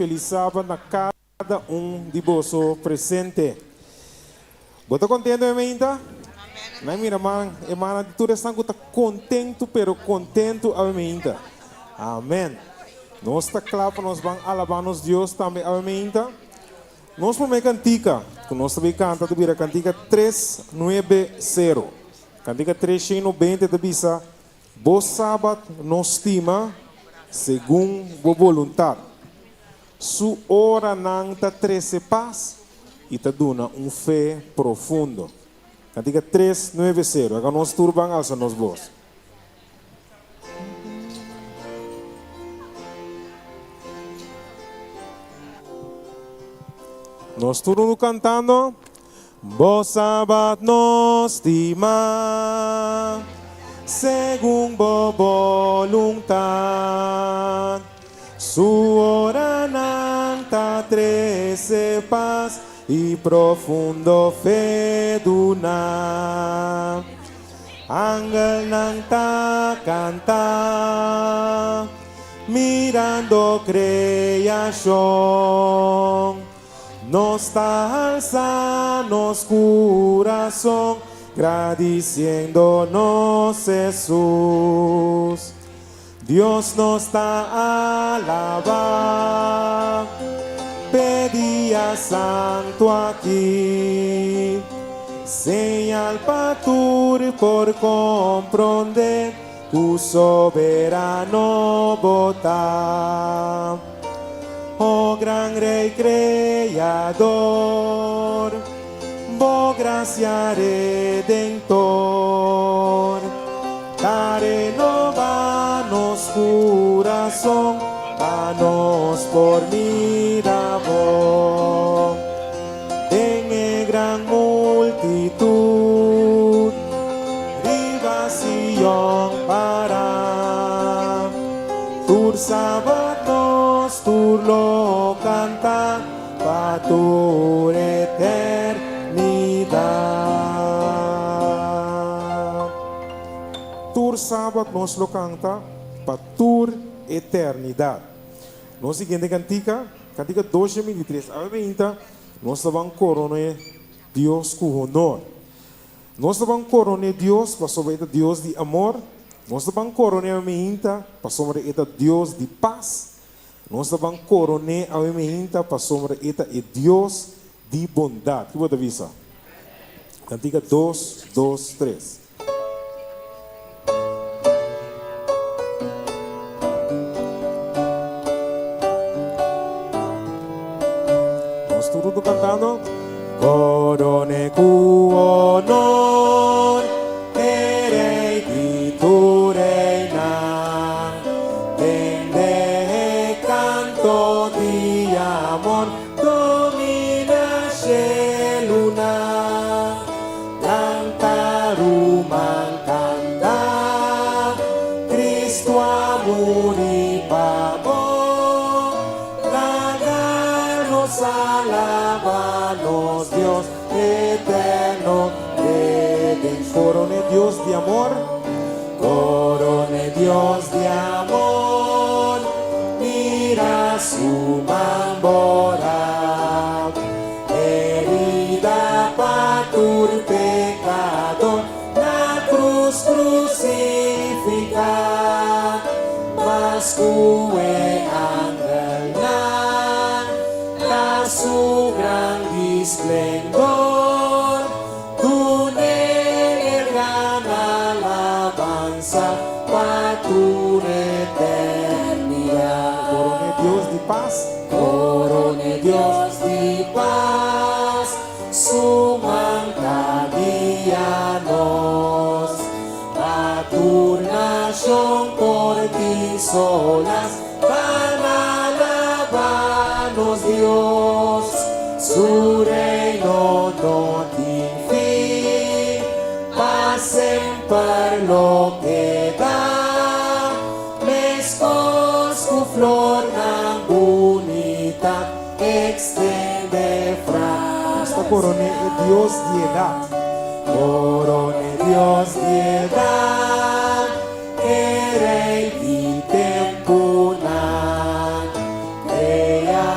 Feliz na cada de vosso presente. Você contento, amiga? Não, minha irmã, irmã, todos estão contento, pero contento, amiga. Amém. Nós está claro para nós vamos alabar nos Deus também, amiga. Nós vamos cantar, que nós também canta, a cantiga 390. Cantiga 390 de bisa, bo sábado nos estima, segundo bo vontade. Su ora não está 13 paz e está dando fé profundo. Cantiga 390. Agora nós turban alça nos voz. Nós turno cantando. Bo sabat nos estima, segundo bo voluntad. Su ora nanta 13 paz y profundo fe duna. Ángel nanta canta, mirando creación. Nos está alzando corazón, agradeciéndonos Jesús. Dios nos está alabando, pedía santo aquí, señal patur por comprender tu soberano votar. Oh gran Rey Creador, oh gracia Redentor, renovanos corazón, danos por mirabón. En gran multitud, rivación para tur sábados, tur lo canta, pa tu eternidad. Tur sábado nos lo canta, pa tur eternidad. Nos siguiente cantica 2023, a 20, nós vamos coronar Deus com honor. Nós vamos coronar Deus para sobre Deus de amor. Nós vamos coronar a minha para sobre Deus de paz. Nós vamos coronar a minha para sobre Deus de bondade. Que você avisa? Cantiga 2, 2, 3. Nós tudo cantando. Corone cu honor, terei di tu reina, tende canto di amor, domina luna, canta rumang canta, Cristo amuri pabo, laganos alabanos Dios eterno, corone Dios de amor, corone Dios de amor, mira su mambora, herida patur pecado, na cruz crucificada, mas cue ángel na su gran esplendor, tu gran alabanza para tu eternidad. Corone Dios de paz, corone Dios de paz, suman cadianos, a tu nación por ti solas, para alabarnos Dios, su reino no tiene fin, sempre lo que da, mescos cu flor na bonita, extende fra. Esta corone Dios de edad, corone Dios de edad, Rey de tempo na, crea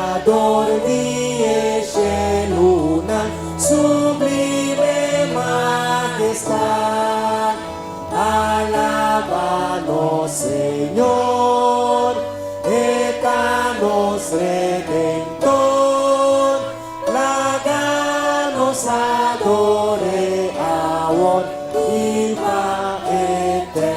Señor, eternos Redentor, laganos adore ahora y la eternidad.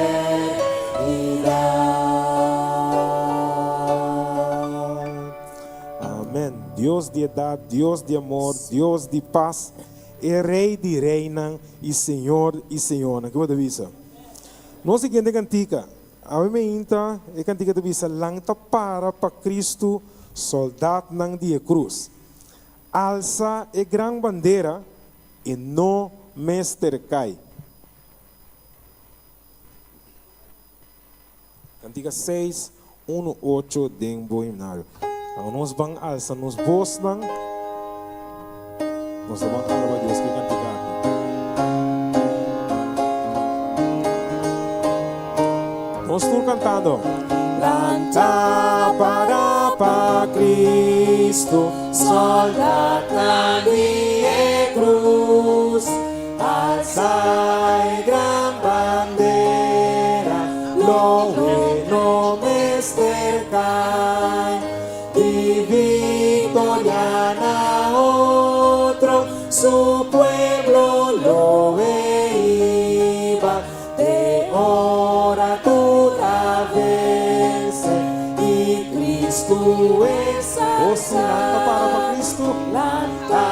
Amén. Dios de edad, Dios de amor, Dios de paz, el Rey de reina y Señor y Señora. ¿Qué voy a decir? No siguiente cantica. A mí me inta a cantica de visa langta para Cristo, soldado nang dia cruz. Alza a gran bandeira e não mester cai. Cantiga 6, 1, 8, dengo himnário. Nós vamos alça nos bos nang. Nós vamos alabar Deus que cantiga aqui. Nós estamos cantando. Lanta para Cristo, soldado na via cruz, alza a gran bandeira, lo bueno mester cai, y victoria na otro, su pueblo lo veía, de ora tu la vence, y Cristo es lanta para Cristo, lanta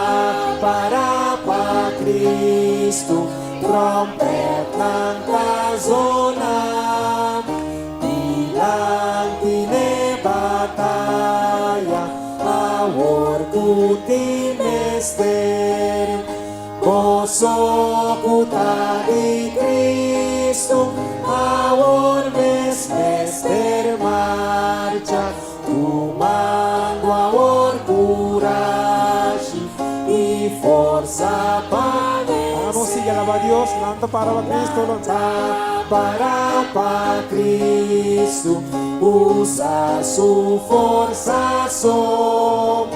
para Cristo, trompeta na zona, dilante ne batalha, awor kuti mester, gozo kuta di Cristo, awor mester marcha, tomando awor coragem e força para vencer. Sigue alaba a Dios, lanta para Cristo, lanta para Cristo, usa su força só,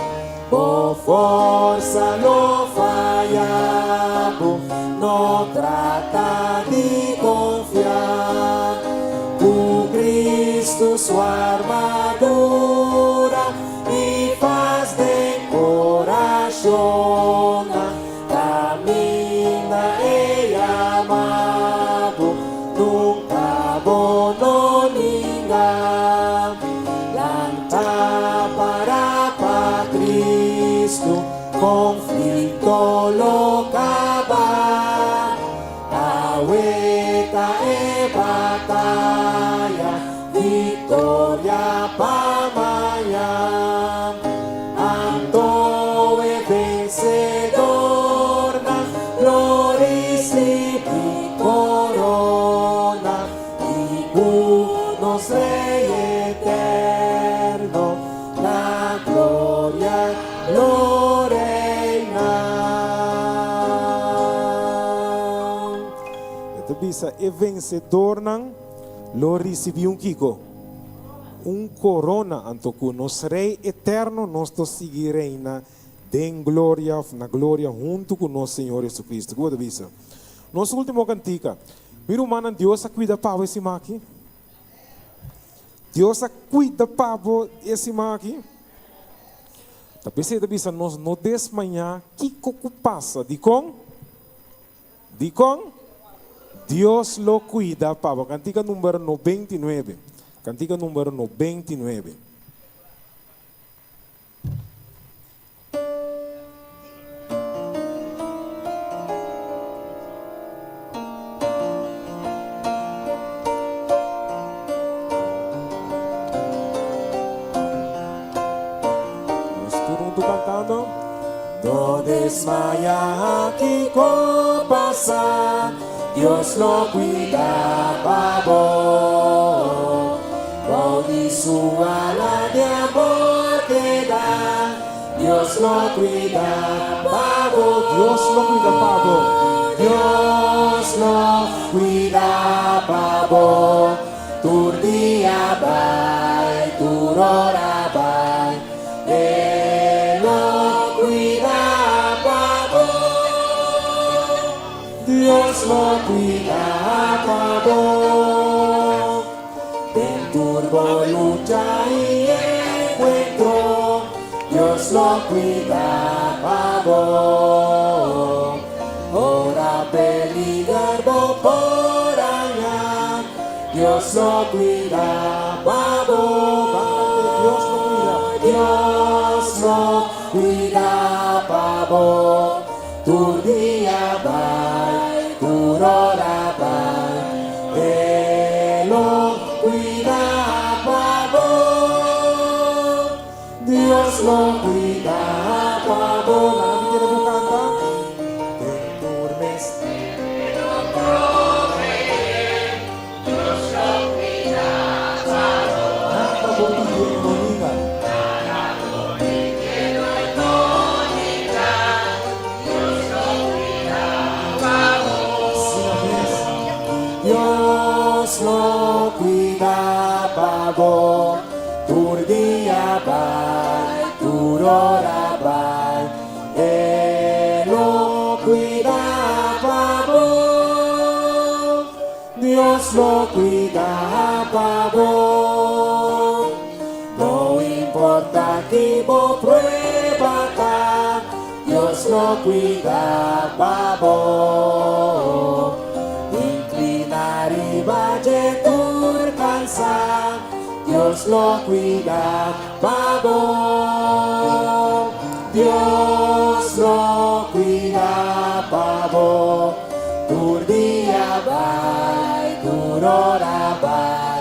por força lo fallado, no trata de confiar, o Cristo sua armadura e faz de coração, camina e amado, nunca abandono ninguém, lanta para Cristo, conflito lo acaba, aguenta e batalha, vitória para amanhã, ando e vencedor na glória e corona, e nos Rei eterno, na glória lo reina. Ito bisa e vencedor nang lo recebi kiko. Corona antoku nos Rei eterno nos to sigi reina den glória na glória junto com nosso Senhor Jesus Cristo. Como bisa? Nosso último cantica. Miro manan Deus a cuida para esse maqui. Deus a cuida para esse maqui. Tapi saya bisa nos no desmanhar que coco passa de com Deus lo cuida para cantiga número 99. Cantiga número 99. Cantando, no desmaya que pasa, Dios lo cuida para vos, con su ala de amor que da, Dios lo cuida para vos, Dios lo cuida para vos, Dios lo cuida para vos, tu día va, tu hora va. Dios lo cuida para vos, turbo, lucha y encuentro, Dios lo cuida para vos. Ora peligar por allá, Dios lo cuida para vos. Dios lo cuida para vos. Tu día va, tu hora va, Él lo cuida para vos. Dios lo cuida para vos. ¿Nadie quiere que canta? Te duermes. Pero promete, Dios lo cuida para vos. Nada bonita, nada bonita, Dios lo cuida para vos. Dios lo cuida para vos. Tu día va, tu hora va, Él lo cuida para vos. Dios lo cuida para vos. No importa que vos pruebas, Dios lo cuida para vos. Inclinar y valle tu cansar, Dios lo cuida para vos. Dios lo cuida para vos. Tu día va, tu hora va,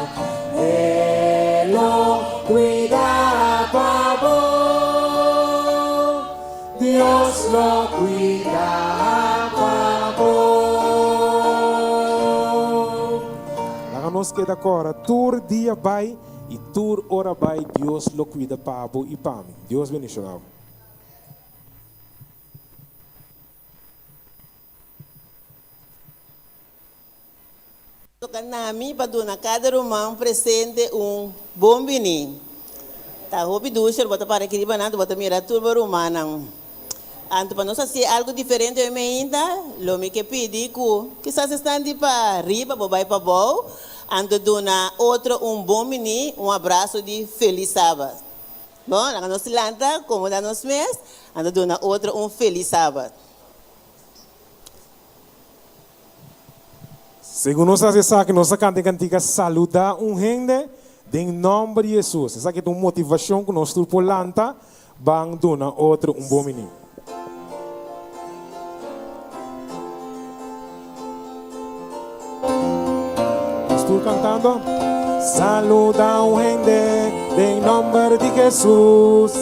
Él lo cuida para vos. Dios lo cuida para vos. Háganos que agora, tur dia vai e tur hora vai, Deus lo cuida para vos e para mim. Deus bendicional. Nami paduna cada romão presente bom bini. Tá hopi ducher bota para que riba bota mira turba romana. Anto para nós assim algo diferente eu me ainda, lo me que pedi que se estão de para riba, bobai para bom. Anto dona outro bom bini, abraço de feliz sábado. Bom, lá nós lanta como da nos mês, anto dona outro feliz sábado. Segundo nós sabe que nós cantiga saluda gente em nome de Jesus. Essa que é uma motivação que nós por lanta, bang dona outro bom menino. Estou cantando. Saluda gente em nome de Jesus.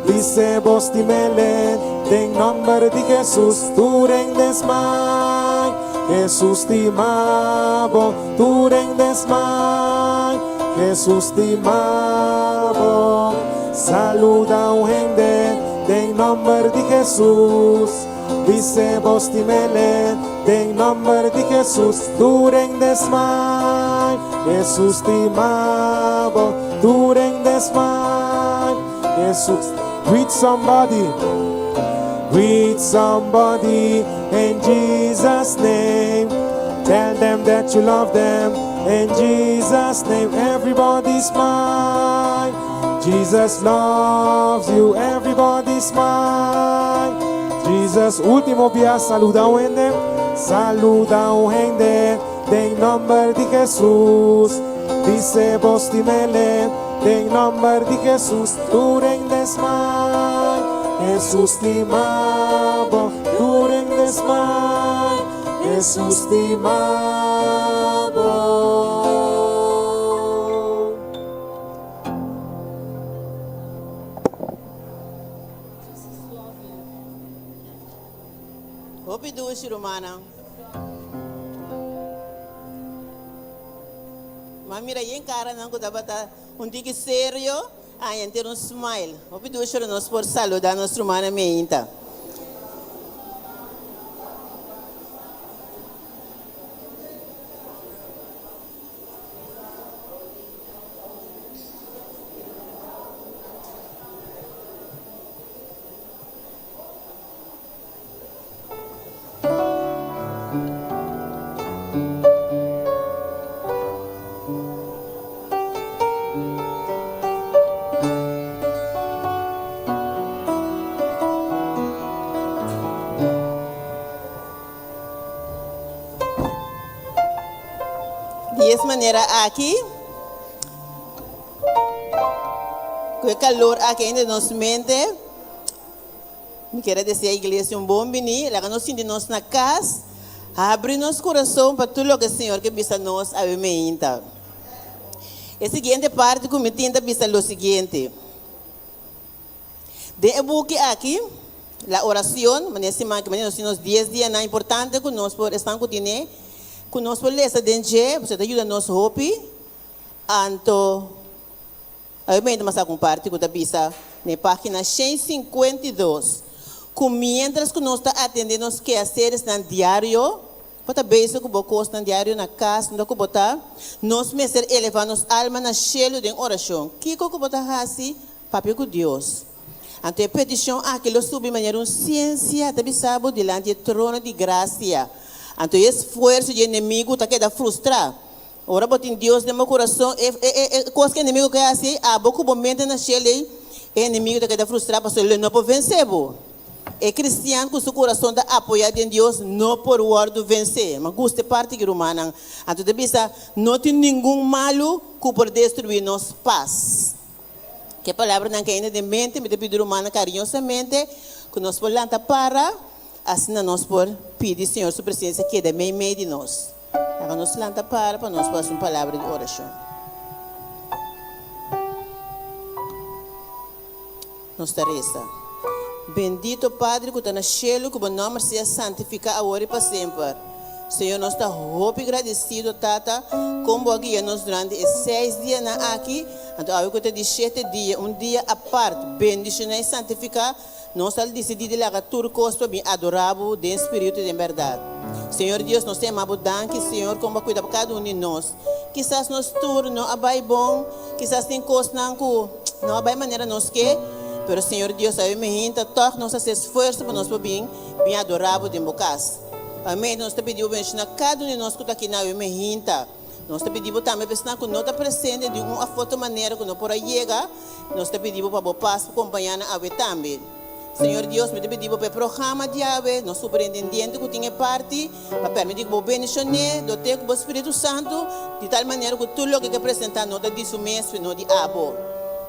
Dice vos timele em nome de Jesus. Tu rendes mai. Jesus te amavo, tu rendes mai. Jesus te amavo. Saluda gente em nome de Jesus. Dice vos timele em nome de Jesus. Tu rendes mai. Jesus te amavo, tu rendes mai. Jesus, greet somebody. Greet somebody in Jesus' name. Tell them that you love them in Jesus' name. Everybody's mine. Jesus loves you. Everybody's mine. Jesus, último día, saluda a gente. Saluda a gente en nombre de Jesús. Dice vos timele en nombre de Jesús. Tu rendes mine. Jesús te amavo, tu rendes mai, Jesús te amavo. Hopi dushi romana. Mami ra yen cara nang kutabata tiki serio. Ai, ter smile. Hopi dushi nos por saludar nos romana meinta. E essa maneira aqui, com o calor aqui ainda nos mente, me quero dizer a igreja bom bini, lá que nós sentimos na casa, abre nosso coração para tudo o que o Senhor que visa nós a meinta. A seguinte parte que me tenta visa o seguinte. De buque aqui, a oração, mas semana que nós temos 10 dias na importante que nós por estar que nós por ler essa dente, você ajuda nos hopi, anto a meinta mas a parte que visa na página 152. Mientras que nós está atendendo os quehaceres no diário, para beijo que você no diário na casa, não que botar, nós mesmos elevar nossa alma na cheio de oração. Que que botar assim, papai com Deus. Então a petição aquilo subir maneira uma ciência, também sabe diante do trono de graça. Então esse esforço de inimigo está queda frustrar. Ora botem Deus no meu coração, coisa que o inimigo quer assim, a boca momento na cheio, o inimigo está queda frustrar, porque ele não pode vencer. É cristiano com seu coração está apoiado em Deus, não por o word vencer. Mas gosta parte que romana. Então, não tem nenhum malo que pode destruir nossa paz. Que a palavra não quer ainda de mente, me pedir romana carinhosamente, que nós podemos para, assim nós podemos pedir, Senhor, sua presença que é de meio de nós. Agora nós lanta para nós fazer uma palavra de oração. Nossa reza. Bendito Padre que está no cielo, que o nome seja santificado agora e para sempre. Senhor, nós estamos muito agradecidos, Tata, como aqui nós durante 6 dias aqui, então eu que de 7 dias, um dia à parte, bendicionar e santificar, nós estamos decididos lá que tudo coisa para adorável, de espírito e de verdade. Senhor Deus, nós temos abundância, Senhor, como cuida de cada um de nós. Quizás nosso turno é bom, quizás tem coisa não é maneira nós quer. Pero Senhor Deus, a mim ainda toca nosso esforço para nós bem adorável de bocas. Amém. Nós te pedimos bendição a cada um de nós que está aqui na mim ainda. Nós te pedimos também para que não está presente de uma foto maneira que não pode chegar. Nós te pedimos para o passo acompanhar a ave também. Senhor Deus, me te pedimos para o programa de ave, nós superintendente que tem parte, para permitir que o bendicionar, dote com o Espírito Santo, de tal maneira que tudo o que apresentar não de su mesmo, não de abo.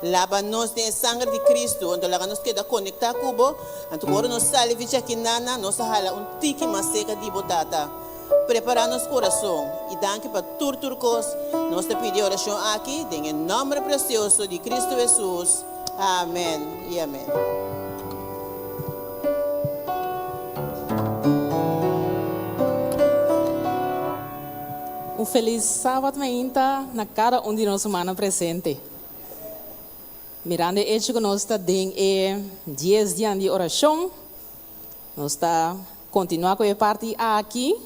Lava-nos de sangue de Cristo, onde nós queda conectar com o então agora nós saímos aqui nana, nós hala tique mais seca de botata. Preparar nosso coração e danke para tudo coisa. Nós te pedimos oração aqui, em nome precioso de Cristo Jesus. Amém e amém. Um feliz sábado ainda na cada um de nós humanos presente. Mirando o hecho que nós estamos em 10 dias de oração, nós estamos continuando com a parte aqui.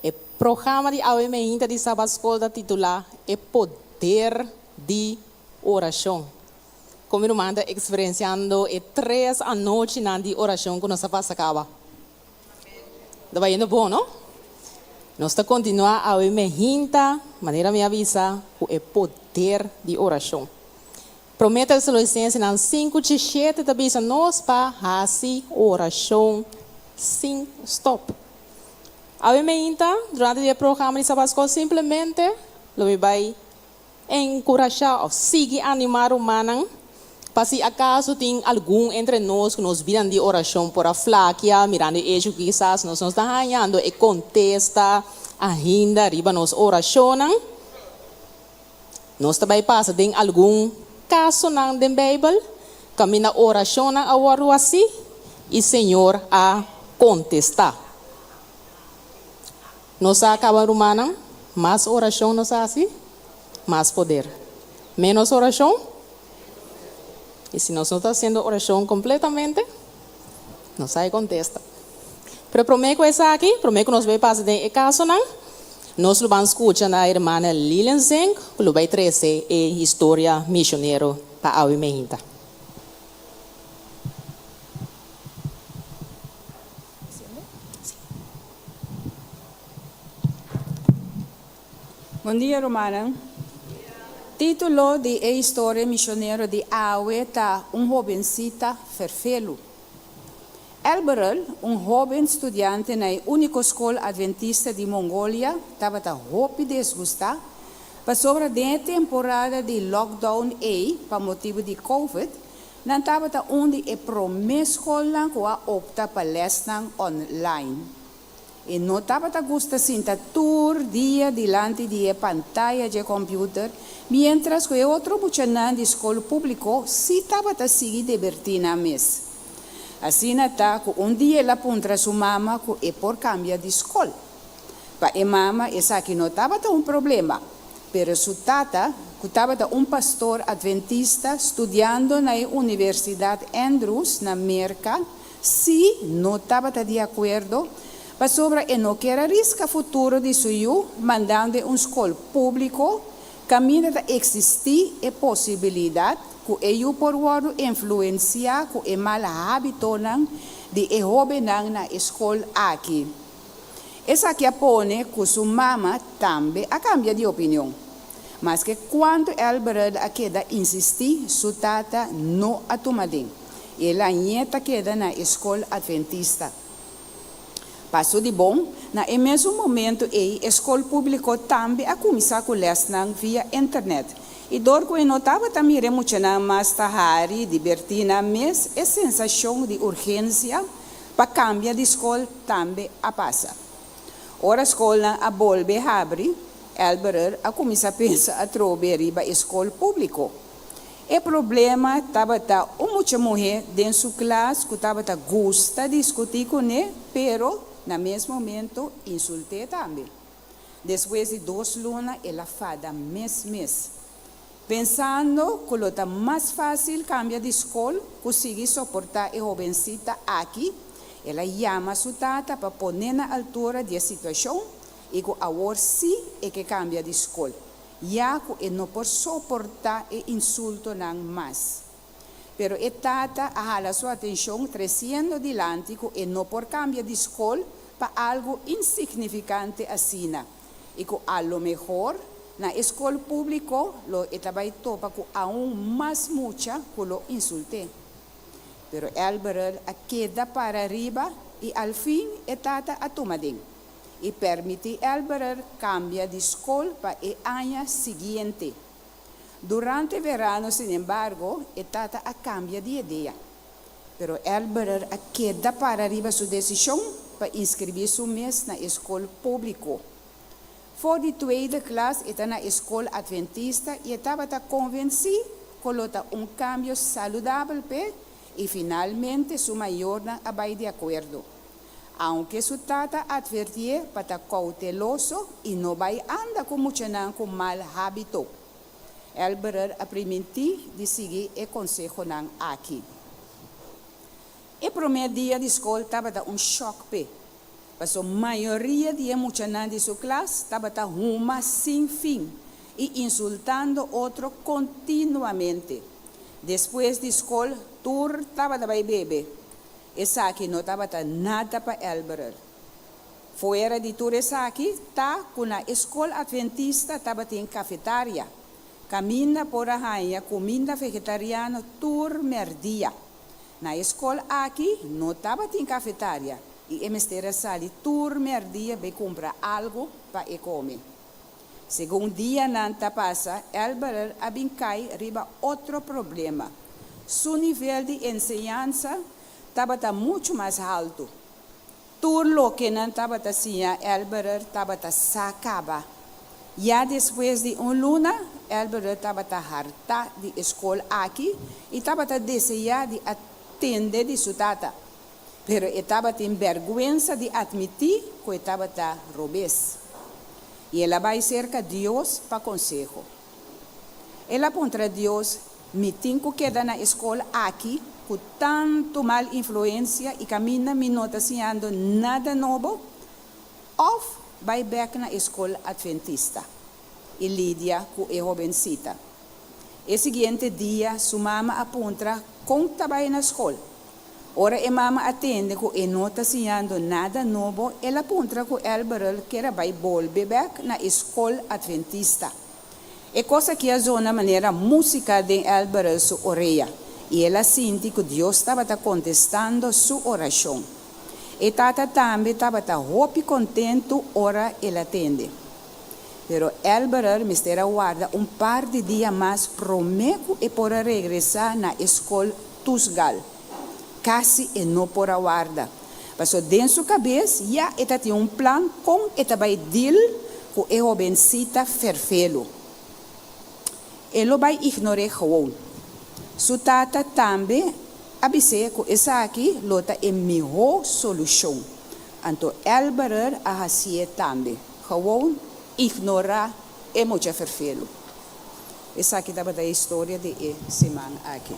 O programa de AWMI de Sábado Escola titular é Poder de Oração. Como eu mando experienciando 3 noites de oração que nós passamos. Está indo bom, não? Nós estamos continuando a AWMI, maneira me avisa, o poder de oração. Prometa a licença em 5:7 também nós para fazer oração sem stop. Obviamente, durante o programa de Sabasco, simplesmente, ele vai encorajar ou seguir animar o humano. Para se acaso tem algum entre nós que nos viram de oração por a flaquia, mirando isso quizás nós estamos ganhando e contesta ainda riba nos oração. Nós também passa tem algum caso na Bíblia, camina oração na awaru assim, e Senhor a contestar. Nós acabamos humana, mais oração nós assim, mais poder. Menos oração, e se nós não estamos fazendo oração completamente, nós aí contesta. Pero prometo essa aqui, prometo que nós vamos passar de caso não. Nós vamos escutar a irmã Lilian Zeng, que vai trazer a história missionária para a AWMI. Bom dia, Romana. Título de a história missionária de AWE está jovencita ferfelo. Elberel, jovem estudiante na única escola adventista de Mongolia, estava hopi desgustar, para sobre a temporada de lockdown para motivo de COVID, não estava onde é promessa escola que opta para lesson online. E não estava gosta sentar tour dia diante de pantalla de computer, mientras que outro buchanan de escola público se estava seguir divertir na mesa. Assim está que dia ela aponta sua mama que é por cambiar de escola. Para a mama, essa aqui não estava problema. Pero sua tata, que estava pastor adventista, estudando na Universidade Andrews, na América, se não estava de acordo, para sobre e não quer arriscar futuro de seu, mandando escola público, caminho de existir a possibilidade que eu por waro influenciar que o mal hábito de jovem na escola aqui. Essa aqui apone que sua mama também a cambia de opinião. Mas que quando Elberel a queda insistir, sua tata não a tomadem. Ela nieta queda na escola adventista. Passou de bom, na mesmo momento a escola pública também a começar com lesson via internet. E dor que não estava também remuchando mais tahari, divertir na mesa, a sensação de urgência para cambiar de escola também a passa. Ora a escola a volve a abrir, Elberel a começar a pensar a trover a escola pública. O problema estava muita mulher dentro da sua classe que estava gosta de discutir com ele, pero no mesmo momento insultei também. Depois de 2 lunas, ela fada mês. Pensando que lo está mais fácil cambiar de escola, conseguir suportar a jovencita aqui, ela chama sua tata para pôr na altura da situação e que agora sim é que cambia de escola. Já que não pode suportar o insulto não mais. Pero a tata a sua atenção trazendo adiante que não pode cambiar de escola para algo insignificante assim. E que a lo mejor na escola pública, lo estava topa com aún mais mucha que lo insulté. Pero Elberel a queda para arriba e al fim etata a tomadem. E permite Elberel cambiar de escola para o ano seguinte. Durante o verano, sin embargo, etata a cambia de ideia. Pero Elberel a queda para arriba sua decisão para inscrever seu mês na escola pública. Voor de tweede klas está na escola adventista e estava convencido que lota cambio saudável e finalmente sua maior não vai de acordo. Aunque sua tata advertia para estar cauteloso e não vai andar com com mal hábito. Elberel a permitir de seguir o conselho aqui. O primeiro dia de escola estava choque. Mas a maioria de muchanas de sua classe estava uma sem fim e insultando outro continuamente. Depois de escola, tudo estava para beber. Essa aqui não estava nada para Elberel. Fora de tudo essa aqui, está com a escola adventista, estava em cafetária. Caminha por a raia, comida vegetariana, todo merdia. Na escola aqui, não estava em cafetária. E a mestra sali turmer dia para comprar algo para comer. Segundo dia nanta passa, Elberel abincai riba outro problema. Seu nível de enseñança estava muito mais alto. Tudo que não estava assim, Elberel estava sacaba. Já depois de luna, Elberel estava harta de escola aqui e estava desejando de atender de sua tata. Pero estava tem vergüenza de admitir que estava robês. E ela vai cerca de Deus para conselho. Ela contra Deus, me tenho que quedar na escola aqui, com tanto mal influência e caminha me nota sendo nada novo, ou vai back na escola adventista. E Lídia, que é jovencita. E seguinte dia, sua mama aponta como trabalha na escola. Ora a mama atende que não está sendo nada novo, ela aponta que Elberel quer vai volver na escola adventista. É coisa que a zona maneira música de Elberel sua orelha. E ela sente que Deus estava contestando sua oração. E tata também estava muito contente ora ela atende. Pero Elberer mistera guarda par de dias mais prometo e por regressar na escola Tusgal. Casi e não por guarda. Passou dentro sua cabeça, já ela tinha plan com ela vai deal com o jovencita ferfelo. Ele vai ignorar gewoon. Sua tata também avisou que essa aqui lota é a melhor solução. Então Elberer a fazer também. Gewoon ignorar é muito ferfelo. Essa aqui estava da história de semana aqui.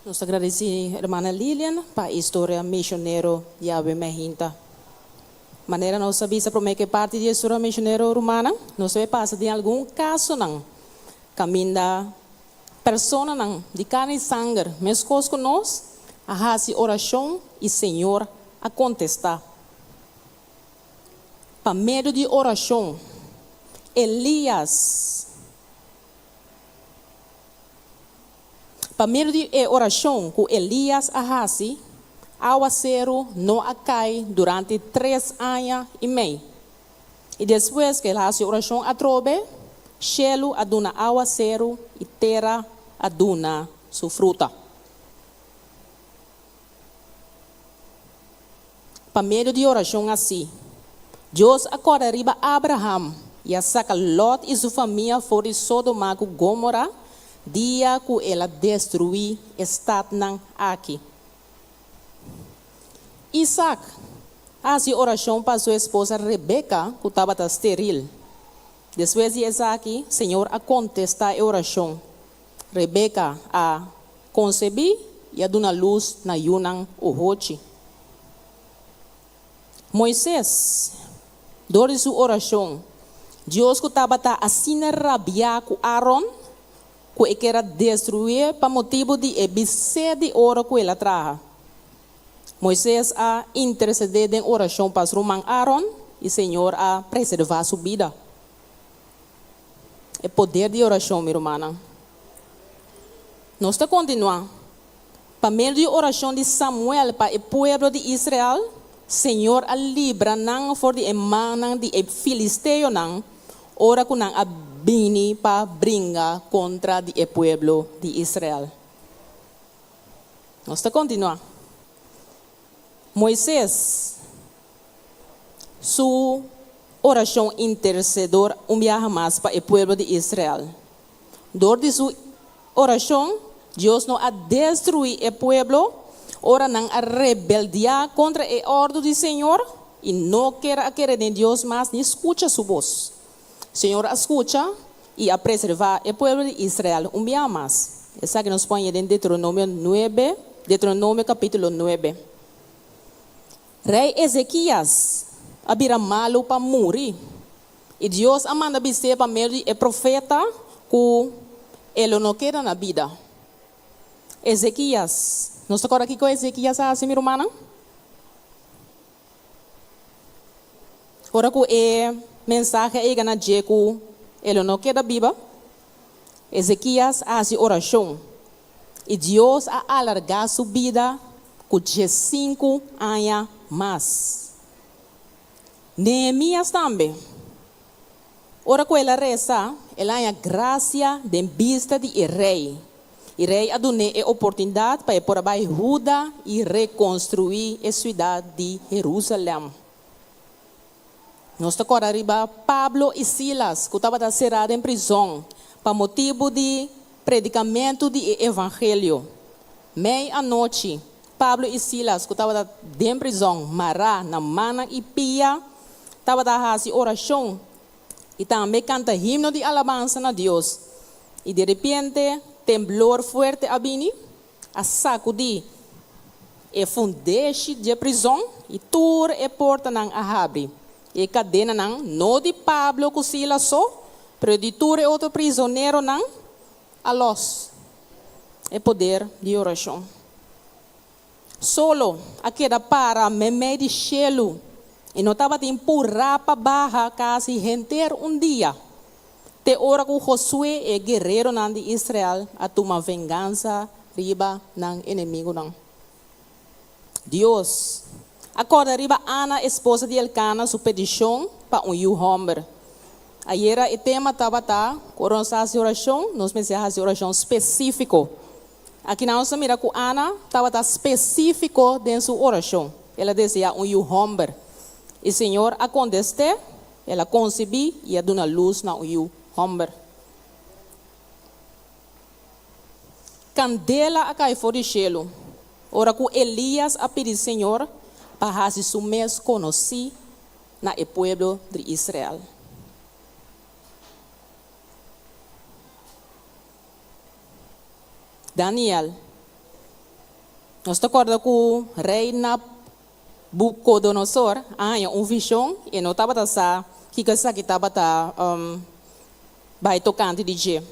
Nós agradecemos a irmã Lilian para a história missionário de Ave Mehinta. Maneira nós sabemos para que parte da história missionário romana, nós vai passar de algum caso não, caminho da pessoa não, de carne e sangue, mas conosco nós, a fazer oração e Senhor a contestar. Para meio de oração, Elias, para meio de oração que Elias a fazer, aguacero não cai durante 3 anos e meio. E depois que ele faz oração a trobe, Shelo aduna aguacero e terra aduna sua fruta. Para meio de oração assim, Deus acorda riba Abraham e saca Lot e sua família fora de Sodoma e Gomorra, dia que ela destruiu o estado aqui. Isaac faz oração para sua esposa Rebeca, que estava estéril. Depois de Isaac, o Senhor a contestar a oração. Rebeca a conceber e a dar luz na Yunang Uhochi. Moisés, durante sua oração, Deus que estava assim rabiar com Aaron, que queria destruir para motivo de ebicé de hora que ele traga. Moisés a interceder em oração para o irmão Aaron e o Senhor a preservar sua vida. É poder de oração, minha irmã. Nós estamos continuando. Para meio de oração de Samuel para o povo de Israel, Senhor a libra não for de emana de filisteu não, ora que não abini para brincar contra o povo de Israel. Nós estamos continuando. Moisés, sua oração intercedor viaja mais para o povo de Israel. Durante sua oração, Deus não a destruir o povo, ora não a rebeldia contra a ordem do Senhor e não quer de Deus mais nem escuta sua voz. O Senhor escuta e a preservar o povo de Israel viaja mais. Essa que nos põe em Deuteronômio 9, Deuteronômio capítulo 9. Rei Ezequias abira malo para morrer. E Deus manda dizer para meio de profeta que ele não quer na vida. Ezequias, nós estamos aqui com Ezequias, assim, minha irmã? Ora que é mensagem é na dia que ele não quer na Bíblia. Ezequias faz oração. E Deus a alargar sua vida com 15 anos mais. Neemias também. Ora que ela reza, ela tem graça de vista de rei. E rei a deu a oportunidade para ir por Judá e reconstruir a cidade de Jerusalém. Nós estamos agora Pablo e Silas, que estavam cerrados em prisão, para motivo de predicamento do evangelho. Meia-noite, Pablo e Silas, que estavam em prisão, mará, na mana e pia, estavam fazendo oração e também canta himno de alabança a Deus. E de repente, temblor forte abini, a sacudi e fundeixe de prisão e tur e porta nang ahabri. E cadena nang no de Pablo com Silas só, pero de tur e outro prisioneiro nang alos. É poder de oração. Solo, aquela para meme de Shelo, E não estava empurrar para barra casi gente dia. Te hora que Josué é guerreiro de Israel a tomar vingança riba ng inimigo não. Deus, acorda riba Ana, esposa de Elcana, sua petição para homem. Ayer o tema estava quando nós fazemos oração, nós fazemos oração específico. Aqui nós mira que Ana estava específico dentro sua oração. Ela dizia homem. E o Senhor aconteceu, ela concebeu e deu a luz na homem. Candela a cair fora do cielo. Ora que Elias a pedir Senhor para fazer seu mês conhecer na o povo de Israel. Daniel, nós te acorda que o rei Nabucodonosor tinha uma visão e não estava que estava vai tocante de dia.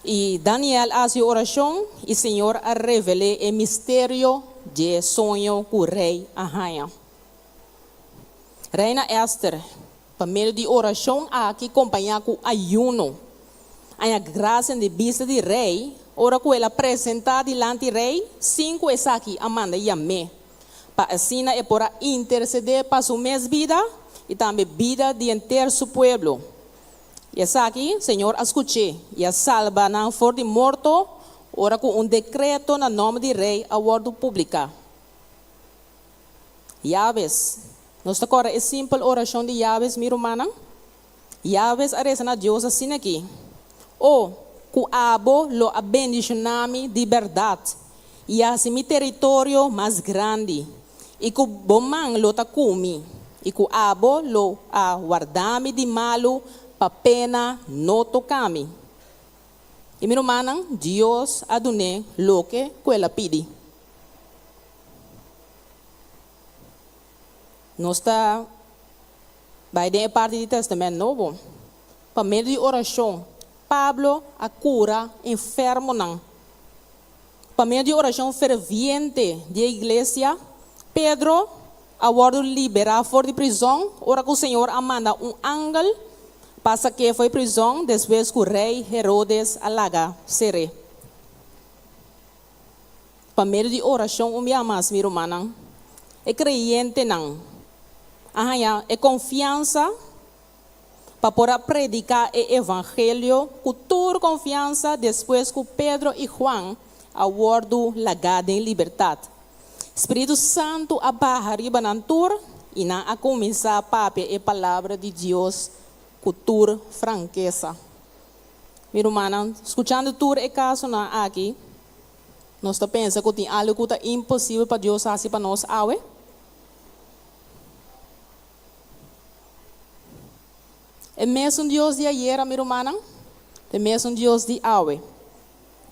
E Daniel faz oração e o Senhor revela o mistério de sonho que o rei tinha. Reina Esther, para meio de oração, aqui acompanhar com ayuno. A graça de vista de rei, ora que ela apresentar diante do rei, 5 é aqui, Amanda e Amé. Para assim, é para interceder para sua mesma vida e também vida de inteiro seu povo. E aqui, Senhor, escute, e a salva não for de morto, ora com decreto no nome do rei, a ordem pública. Yaves, nós agora é simples oração de Yaves, minha irmã. Yaves, a reza na Deus assim aqui. O abo lo abendicioname de verdade, e assim mi território mais grande, e que bomang lo takumi, e que abo lo guardame de malo, pa pena no tocami. E minha irmã, Deus adune lo que ela pede. Nós está vai de parte do Testamento Novo, para meio de oração. Pablo a cura enfermo não. Para meio de oração ferviente da igreja, Pedro a ordem liberar fora de prisão, ora que o Senhor manda ángel passa que foi prisão depois que o rei Herodes alaga seré. Para meio de oração, minha irmã, é creyente não. É confiança para poder predicar o evangelho, com toda confiança, depois que Pedro e Juan aguardam lagada em liberdade. Espírito Santo abarra riba na tur e não a começar a papel a palavra de Deus com toda franqueza. Minha irmã, escutando tudo o caso aqui, nós pensamos que tem algo que é impossível para Deus fazer para nós, awe? É mesmo Deus de ayer, minha irmã, é mesmo Deus de awe.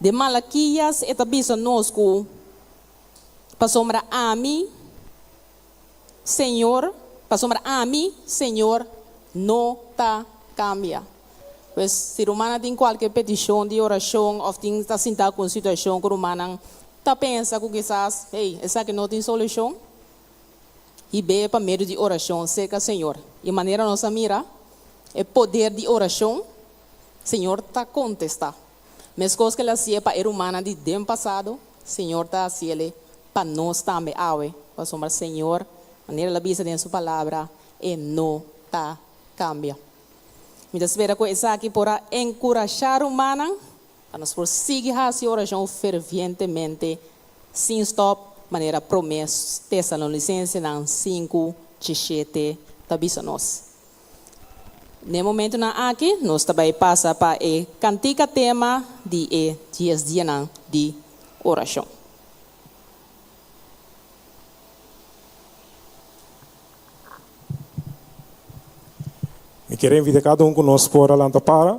De Malaquias, é também nós que passamos a mim, Senhor, passamos a mim, Senhor, não está cambia. Pois se o humano tem qualquer petição de oração, ou tem está sentado com situação que o humano está pensando que quizás, essa que não tem solução, e bem para meio de oração, cerca Senhor. E maneira nossa mira, é poder de oração, Senhor está contestando. Mas coisas que ela fazia para a humana de tempo passado, Senhor está fazendo para nós também, para somar Senhor, maneira ela visa em sua palavra, e não está cambia. Me espera que essa aqui para encorajar a humana, para nós prosseguir a oração fervientemente, sem stop, maneira promessa, Tessalonicenses 5:17, tabisa nós. No momento aqui, nós também passa para o cantiga tema de dias de oração. Me quero invitar cada um conosco por alanta para.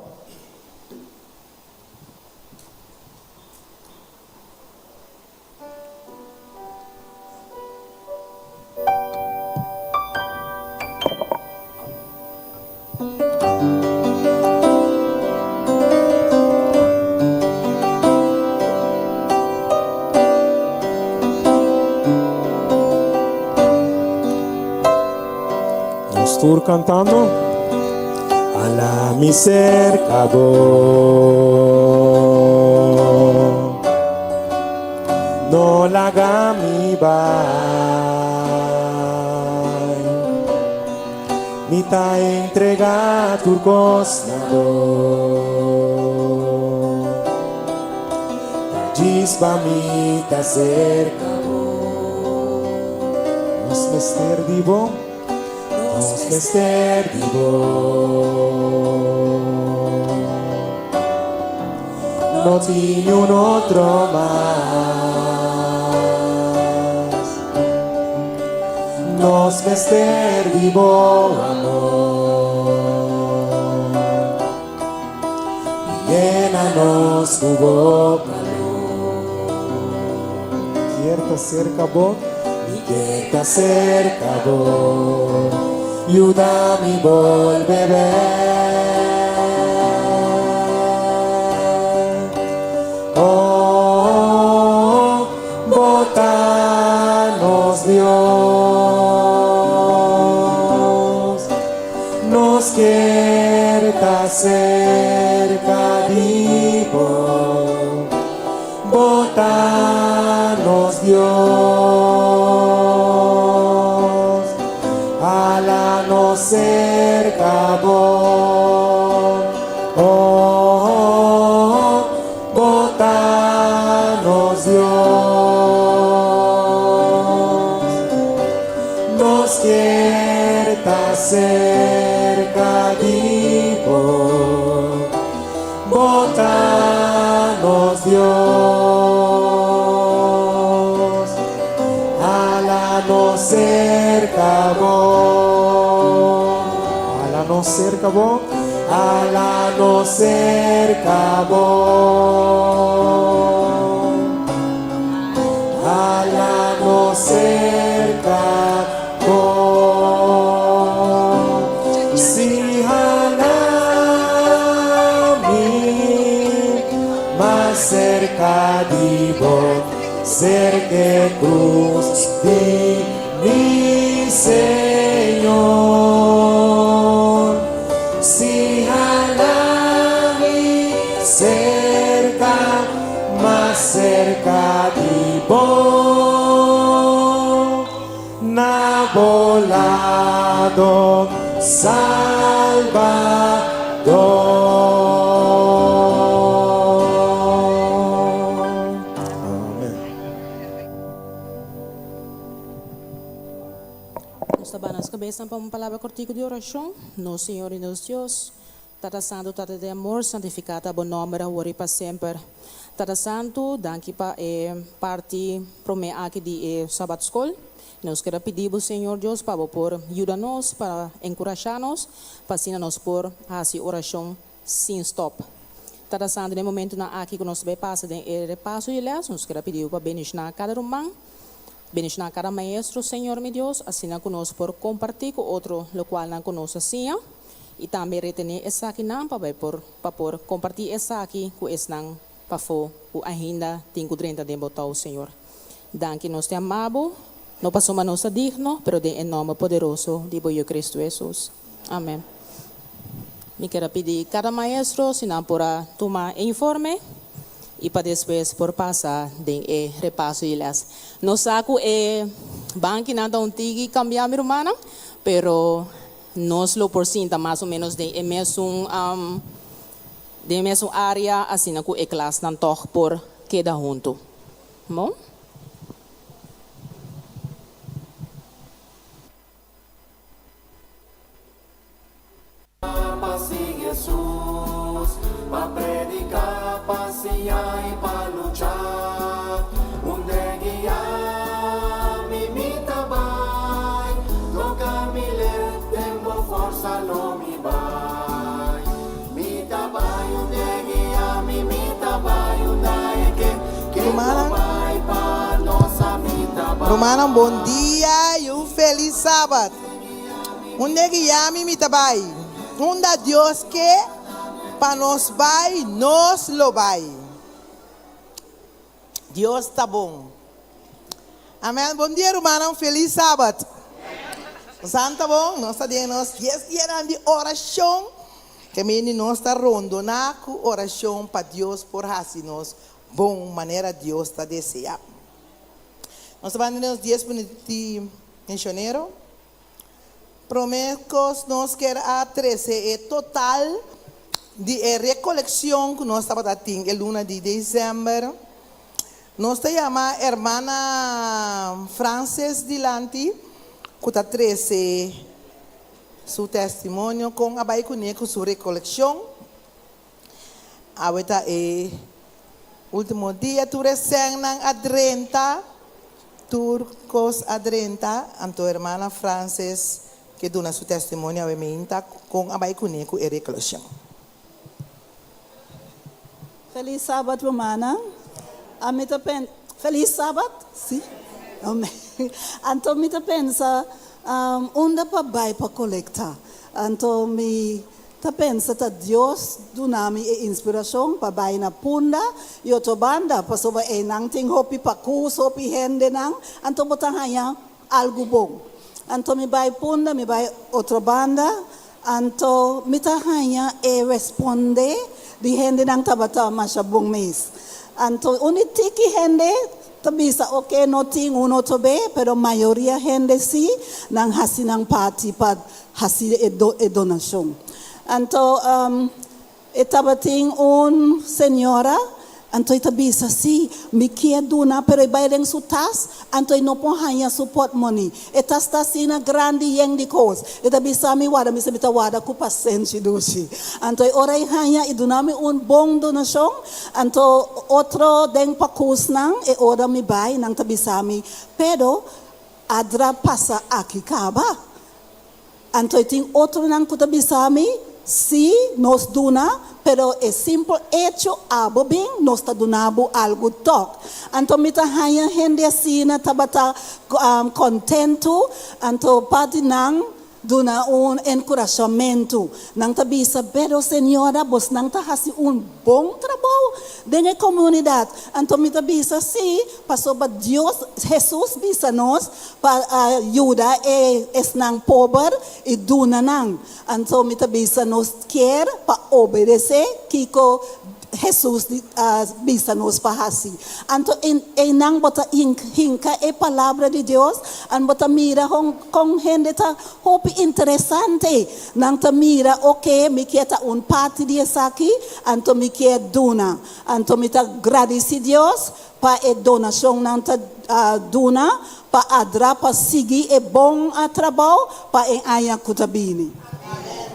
pastor cantando. A la mi cerca voy, no la haga mi bay, mi ta entrega turcos nado, gisba mi ta cerca voy, nos mester divo. Nos mester divo, no tiene un otro más. Nos mester divo, amor, llénanos tu boca, quieta cerca vos, quieta cerca vos. Ayúdame a volver. Oh, botanos Dios, nos quiera cerca vivo. Botanos Dios, a la no cerca vos. Oh, botanos Dios, nos quiera cerca vivo. Botanos Dios, a la no cerca vos, a la no cerca vos, a la no cerca vos, a la no cerca vos. Si más cerca de vos, cerca cruz de mi Señor. Si cerca, más cerca de vos, na volado Salvador. Amén. Nos tabanas cabeça para uma palavra cortico de oração. Nosso Senhor e nosso Deus, Tata Santo, Tata de amor, santificado bom nome, ora para sempre. Tata Santo, danke para parte prome aqui de Sabbath School. Nós queremos pedir ao Senhor Deus para por ajudar-nos, para encorajar-nos, para ensinar-nos por fazer oração sem stop. Tata Santo, no momento na aqui que nós vai passar de repasso e aliás, nós queremos pedir para bendicionar cada irmão. Bendicionar cada maestro, Senhor meu Deus, assim conosco por compartilhar com outro, o qual não conosco assim, e também retener essa aqui não para por compartilhar essa aqui com esse não para for o ainda tem que 30 de botar o Senhor. Danke nós te amamos, não passamos nossa digno, pero de em nome poderoso de Boio Cristo Jesus. Amém. Me quero pedir cada maestro, se não por tomar informe. E para depois por passar de repasso e elas. Nós saco banco nada antigo cambiar minha irmã, pero nós lo por cinta mais ou menos de mesmo área assim na que classe não toque por cada junto. Bom? Jesus, para predicar, passear e para lutar, onde guiar, me trabalha, toca me ler, tempo força não me vai, me trabalha, onde guiar, me trabalha, onde é que vai para nossa vida. Romana, bom dia e feliz sábado. Onde guiar, me trabalha, onde Deus quer. Para nós vai, nós lo vai. Deus está bom. Amém. Bom dia, irmão. Feliz sábado. Santa bom, nós temos 10 dias de oração. Que meni nós está rondando com oração para Deus por nós bom maneira Deus está desejando. Nós vamos nos 10 de janeiro. Prometos nós quer a 13 é total de recolecção que nós estamos tendo el 1 de dezembro. Nós te chama hermana Frances Dilante, que está 13 su testimonio com a com sua recolecção. Ahorita é último dia tu recém a 30 turcos a 30 anto hermana Frances que dona su testimonio a com a com e recolecção. Feliz sábado, romana. Amita pen. Feliz sábado? Sim. Amém. Anto mita pensa onda pa bai pa colecta. Anto mi ta pensa ta Dios dunami e inspiração pa bai na punda e outro banda pa soba e nang ting hopi pa kus hopi hende nang anto botang haya algo bom. Anto mi bai punda mi bai outro banda anto mi ta haya e responde di hende nang tabata masha bong mes. Anto unitiki hende tabisa okay no ting uno to be pero mayoría gente sí nang hasi nang party pad hasi e donasyon. Anto etabating un senyora anto itabisa si mikia duna pero ibayeng sutas anto inopon hanya support money etas tasina grande yeng di cause itabisa mi wada mi sabita wada ku pasensi dosi anto oray hanya idunami un bong donasyon anto otro deng pakus nang e ora mi bay nang tabisami pero adra pasa akikaba anto iting otro nang kutabisami si nos duna pero é simple hecho abo bem nós está donando algo toc anto mita hanya hende asina tabata contento anto pati nang duna encorajamento nang tabisa pero senhora vos nang ta hasi bom trabalho dentro da comunidade anto mita bisa si passou para Deus Jesus bisa nós para ajuda es nang pobre e duna nang anto mita bisa nós quer para obedecer kiko Jesus bisa nos pahasi. Anto nang bota hinka e palavra de Deus, an bota mira con gente ta hopi interessante, nang ta mira okay, mi kieta un parte di esaki, anto mi kiet duna, anto mi ta gradisi Deus pa e donasyon nang ta duna, pa adra pa sigi e bom a trabalho pa e aya kutabini. Amen.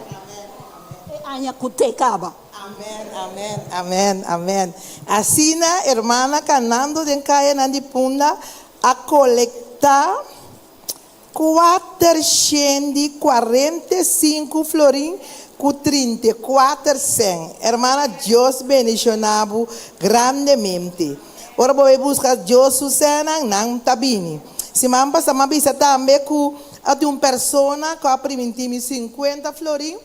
E aya kutekaba. Amén, amén, amén, amén. Así na hermana canando de calle na punda a colectar 445 florim com 34 cent. Hermana, Dios bendicionado grandemente. Ora vou buscar Deus Susana nang tabini. Se mamba sama bisa também com a de uma persona que a primitimi 50 florim.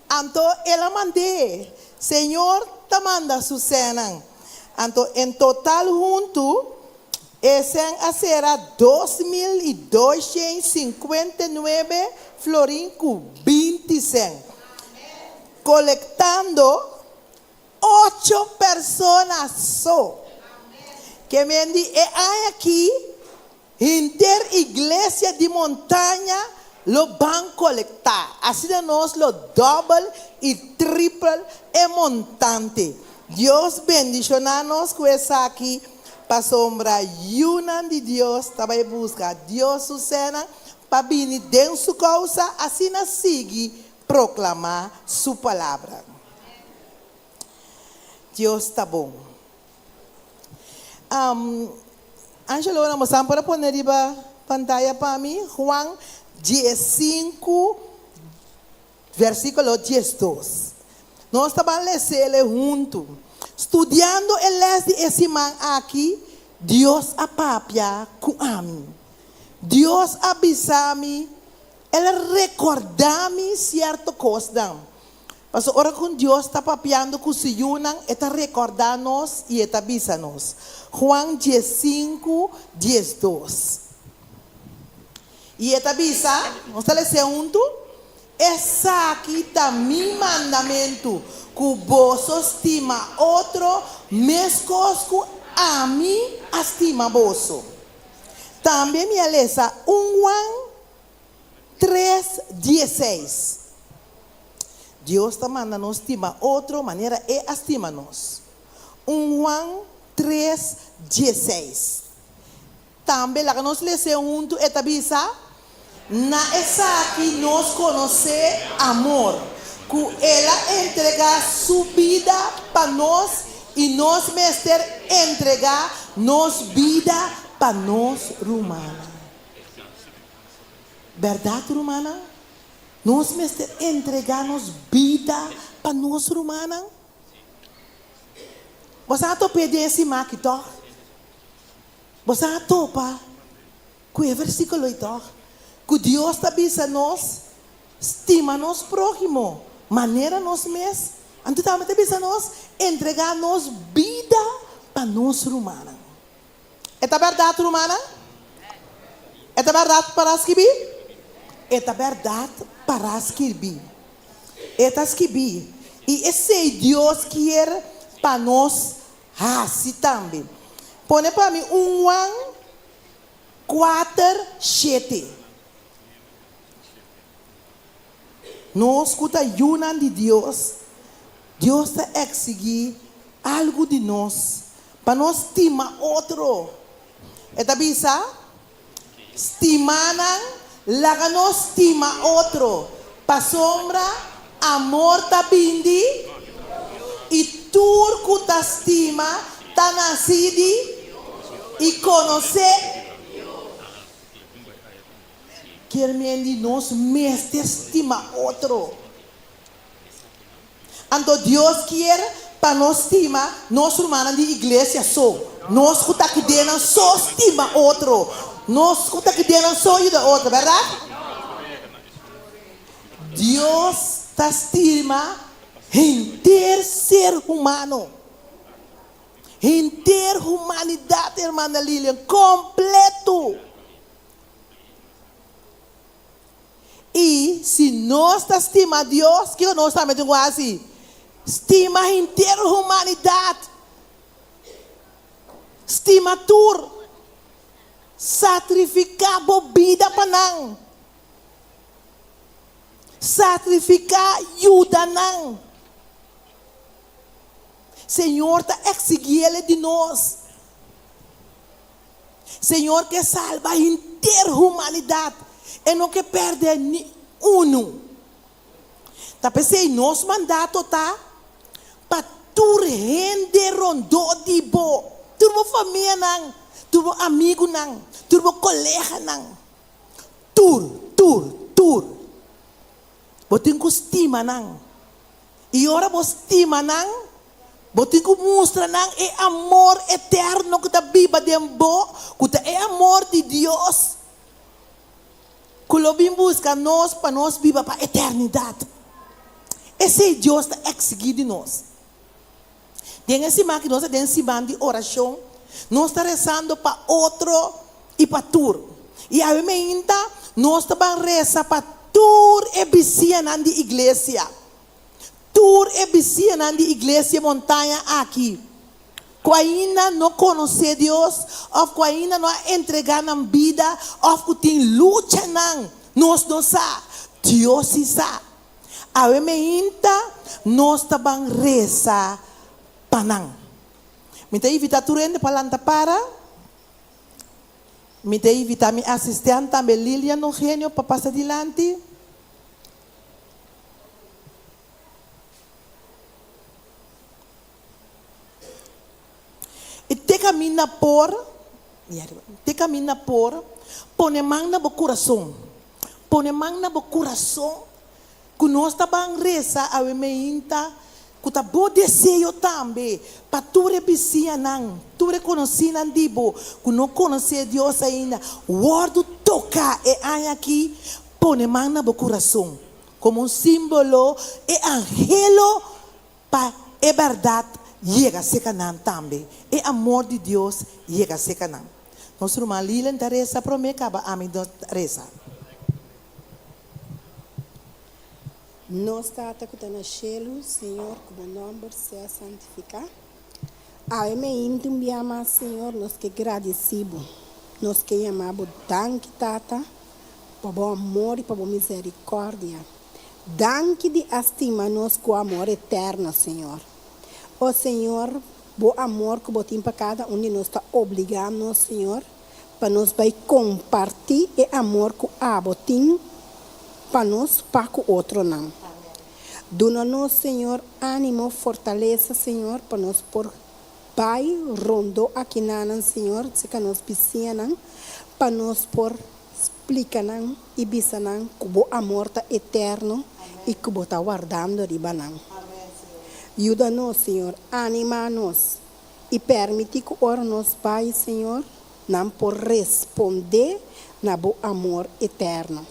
Anto ela mandei. Senhor, te manda Susana. Então, em total junto, esse será 2.259 florim com 20 cent. Colectando 8 pessoas só. Que me diz, é aqui, inter igreja de montanha, lo van colectar. Assim nós lo double e triple e montante. Deus bendicionanos com essa aqui. Para sombra una de Deus. Também busca Deus Susana. Para vir dentro sua causa. Assim na sigue proclamar sua palavra. Deus está bom. Angelo, vamos para pôr na pantalla para mim. Juan 15, versículo 12. Nós estamos lendo juntos. Estudando el les de esse man aqui, Deus apapia com a mim. Deus avisa-me, Ele recorda-me certa coisa. Mas ora com Deus está papiando com o Senhor, está recordando-nos e está avisa-nos. Juan 15, 12. E esta bisa, nós le junto, essa aqui tá mi mandamento, que você estima outro, mesmo a mim estima você. Também me alessa 1 3:16. Deus está mandando nos estima outra maneira e estima nós. 1 3:16. Também lá que nós lemos junto esta bisa, na essa aqui nós conhece amor, que ela entrega sua vida para nós e nós mestre entregar nos vida para nós romana. Verdade, romana? Nós mestre entregar nos vida para nós romana. Você não pede esse maquito? Você não topa? Que é versículo então? Que Deus está bisa nós, estima nos próximo, maneira nós mesmos. Então também está bisa nós, entregar nos vida para nós romana. É verdade, romana? É verdade para escrever? É verdade para escrever. É escrever. E esse Deus quer para nós assim também. Põe para mim 1 4:7. Nós escuta ajuda de Deus. Deus está exigir algo de nós para nós estimar outro. Eta bisa? Estimanan, laga nós estima outro. Pa sombra, amor ta bindi, e turco ta estima, ta nasidi, e conhecer. Quer me nós mestre estima outro. Então Deus quer para nós estima, nós irmãos de igreja só. Nós escuta que Deus só estima outro. Nós escuta que Deus só ajuda outro, verdade? Deus está estima inteiro ser humano. Inteira humanidade, irmã Lilian, completo. E se nós estimamos Deus, que nós estamos dizendo assim, estima a inteira humanidade, estima tudo, sacrificar a vida para não, sacrificar ajuda não. Senhor está exigindo de nós. Senhor que salva a inteira humanidade. E não que perde nenhum. Tá pensei, nosso mandato tá para tu rende rondou de bo. Tu família não, tu amigo não, tu colega não. Tur. Botin ku estima não. E ora vos estima não. Botin ku mostra não é amor eterno que tá viva dembo, que é amor de Deus. Que lo bem busca nós para nós viva para a eternidade. Esse Deus está exigindo de nós. Tem esse que nós temos esse de oração. Nós estamos rezando para outro e para tudo. E a mim nós estamos rezando para tudo e vizinha de igreja. Tudo e vizinha de igreja montanha aqui. Que ainda não conhece Deus, ou que ainda não entregar na vida, ou que tem luta não. Nós não sabemos. Deus sabe. A mim nós estamos rezando para não. Me te invita tu rende para lanta para. Me te invita mi assistente também Lilian no genio para passar adiante. E te camina por, pone mão no coração. Pone mão no coração. Que nós estamos rezando a meinta, que está bom desejo também, para tu repetir não, tu reconhecer não dibo, que não conhece Deus ainda, o toca e aí aqui, põe mão no coração, como símbolo e angelo para a verdade chega a ser canã também, e amor de Deus chega a ser canã. Nosso irmão Lilian Teresa promete que a mim Teresa. Nós tata que está no cielo, Senhor, que o nome seja santificado. A me intumbiama, Senhor, nós que agradecemos, nós que amamos, danke tata, para o amor e para a misericórdia. Danke de estima nós com amor eterno, Senhor. Ó Senhor, bom amor que botim para cada um de nós está obrigando, Senhor, para nós vai compartilhar o amor que a botim para nós, para o outro não. Dona-nos, Senhor, ânimo, fortaleza, Senhor, para nós por Pai, rondou aqui na Senhor, se que nós piscinan, para nós por explicanan e bisanan que o amor está eterno e que o está guardando ribanan. Ajuda-nos, Senhor, anima-nos e permite que ora nos Pai, Senhor, não por responder na bo amor eterno.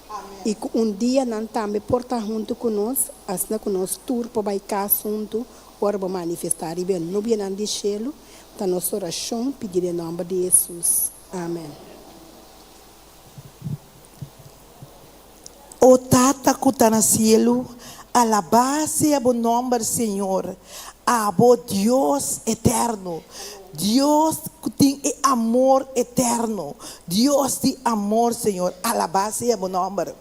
E que dia não também porta junto conosco, assim que nós turpo vai cá junto, ora para manifestar e bem no bem de cielo, tá nossa oração, pedir em nome de Jesus. Amém. O Tata que está no cielo, alabado seja o nome do Senhor, abo Deus eterno, Deus que tem amor eterno, Deus de amor, Senhor, alabado seja o nome.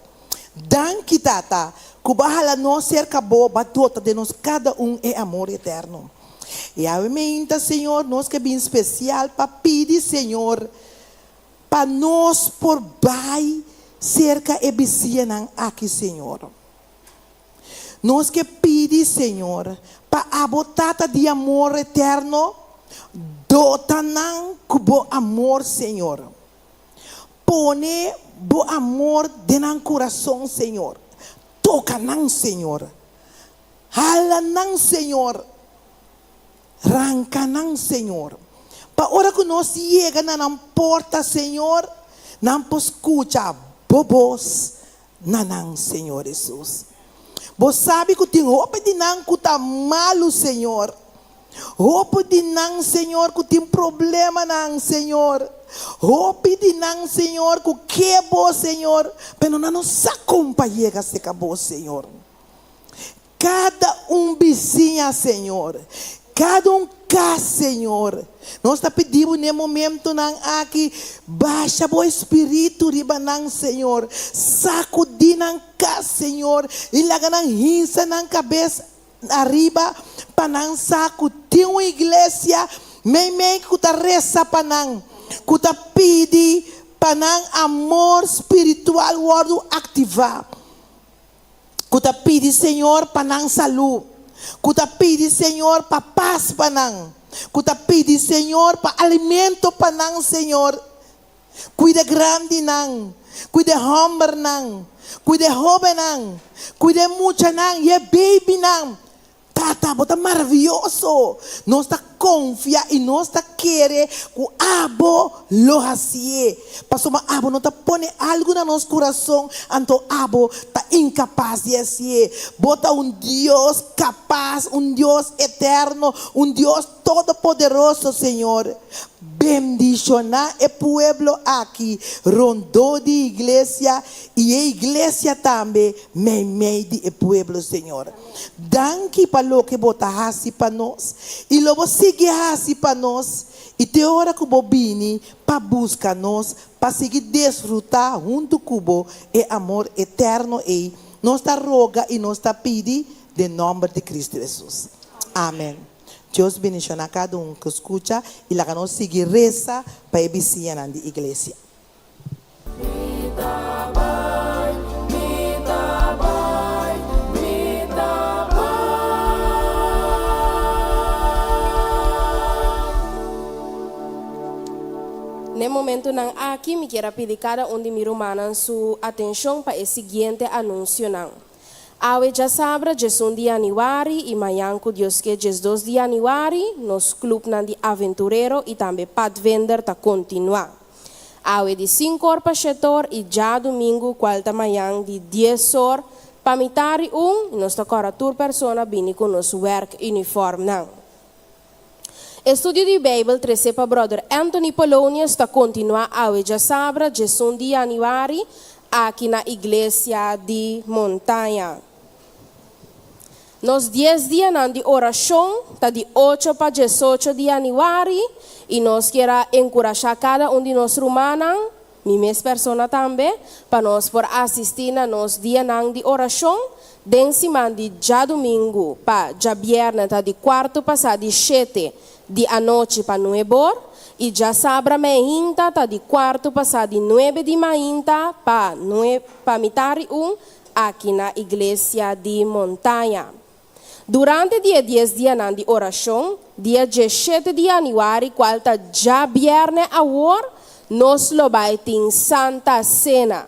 Danke, Tata, que bahala nós cerca boa, batota de nós, cada é amor eterno. E a minha, Senhor, nós que é bem especial para pedir, Senhor, para nós por bai cerca e bicianan aqui, Senhor. Nós que pedir, Senhor, para a botata de amor eterno, dotanan com bom amor, Senhor. Pone bom amor dentro do coração, Senhor. Toca não, Senhor. Hala não, Senhor. Ranca não, Senhor. Para hora que nós chega na porta, Senhor, não escuta bobos não, Senhor Jesus. Você sabe que tem roupa de não que está malo, Senhor. Roupa de não, Senhor, que tem problema não, Senhor. Roupa de não, Senhor, que quebrou, Senhor. Mas não nos acompanha, se acabou, Senhor. Cada vizinha, Senhor. Cada cá, Senhor. Nós está pedindo nesse momento não aqui, baixa o espírito ribanang, Senhor. Sacudir não cá, Senhor. E lá não rinsa na cabeça arriba para não sacudir uma igreja, meio que tá reza para não, que tá pedi para não amor espiritual o ativar. Que tá pedi, Senhor, para não saúde. Kuta pedi, Senhor, para paz para não. Kuta pedi, Senhor, para alimento para não, Senhor. Cuida grande não. Cuida homem não. Cuida jovem não. Cuida mucha não. E baby não. Tata, bota maravilhoso. Nós está confia e nós está querer que abo lo hacie. Pastor, mas abo não está pone algo no nosso coração, então abo está incapaz de hacer. Bota Deus capaz, Deus eterno, Deus todo-poderoso, Senhor. Bendiciona o pueblo aqui, rondou de igreja e a igreja também, meio de pueblo, Senhor. Danke para lo que bota hasi para nós e logo sigue hasi para nós e te hora que bobini para buscar nós, para seguir desfrutar junto com o amor eterno e nós está roga e nós está pedi de nome de Cristo Jesus. Amém. Deus bendiga a cada que escuta e lá que nós seguir reza para a vizinha da igreja. No momento não aqui me quero pedir cada de meus irmãos sua atenção para o seguinte anúncio não. Awe já sabe, dia 1 de janeiro e amanhã, Deus que dia 2 de janeiro, nos clube de aventureiro e também Pat Vender está continuar. Awe de 5 horas para 7 horas e já domingo, quarta manhã, de 10 horas, para mitari nós está agora tour persona bini com nosso work uniforme não. Estúdio de Bíblia, 13 para brother Anthony Polonius está continuar awe já sabe, dia 1 de janeiro, aqui na igreja de Montanha. Nos 10 días de oración, está de 8 para 18 de januari, y nos quiera encorajar cada uno de nos rumanan, mi mes persona también, para nos por asistir a nos días de oración, den semana de já domingo, para já viernes, está de quarto para de 7 de a noite para 9 horas, e já sabra meinta, está de quarto para de 9 de mainta para mitari aqui na igreja de montanha. Durante dia 10 dias de oração, dia 17 de januari, qual está já viernes a hora, nos lo vai ter Santa Cena.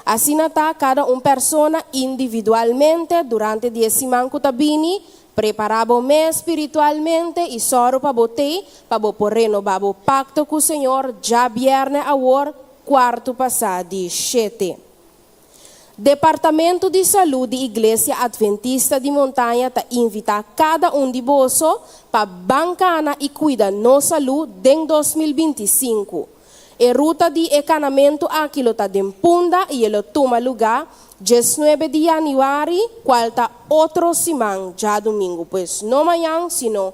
Assim está cada persona individualmente durante 10 semanas que tabini, preparamos-me espiritualmente e só para botar, para renovar o pacto com o Senhor, já viernes a hora, quarto passado de 7. Departamento de Saúde da Igreja Adventista de Montanha está invita cada de vós para bancar e cuidar nossa saúde em 2025. A ruta de encanamento aqui está de Punda e ele toma lugar 19 de januari, qual está outro semana, já domingo, pois não amanhã, sino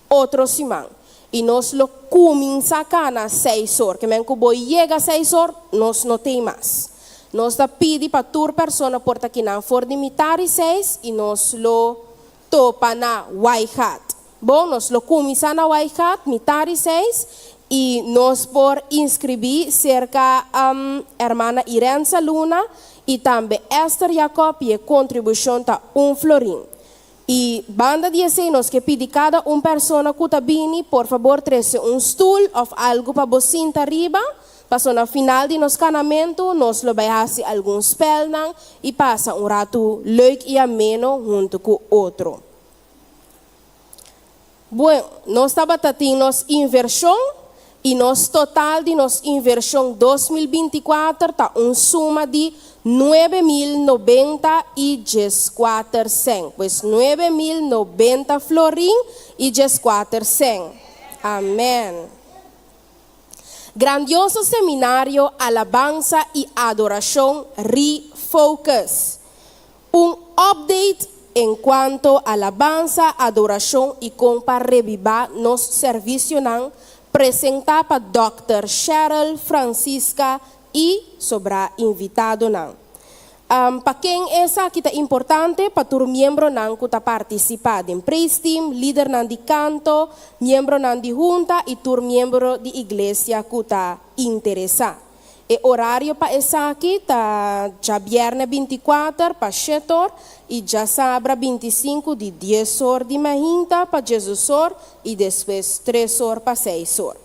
outro semana. E nós lo começa a 6 horas, que mesmo que chega a 6 horas, nós não tem mais. Nós está pedindo para toda pessoa porta aqui na for de mitari 6 e nós lo topa na Waihat. Bom, nós lo começa na Waihat, mitari 6 e nós por inscrever cerca hermana Irenza Luna e também Esther Jacob e a contribuição tá $1. E banda de nós que pedi cada pessoa que está vindo, por favor, trazer stool ou algo para você sentar arriba. Passou no final de nosso canamento, nós lo vai fazer alguns spelnang e passa rato leuk e ameno junto com outro. Bueno, nós estava tendo nossa inversão e nosso total de nossa inversão 2024 está suma de 9.090 cent. Pois 9.090 florin e 4 cent. Amém. Grandioso seminário Alabanza e Adoração Refocus. Update em quanto alabanza, adoração e para revivar nosso serviço apresentar para Dr. Cheryl Francisca e sobra invitado para quem essa que é importante para todo membro que está participando em praise team, líder de canto, membro de junta e todo membro de igreja que está interessado. E horário para essa aqui está já viernes 24 para 7 horas e já sábado 25 de 10 horas de manhã para 16 horas e depois 3 horas para 6 horas.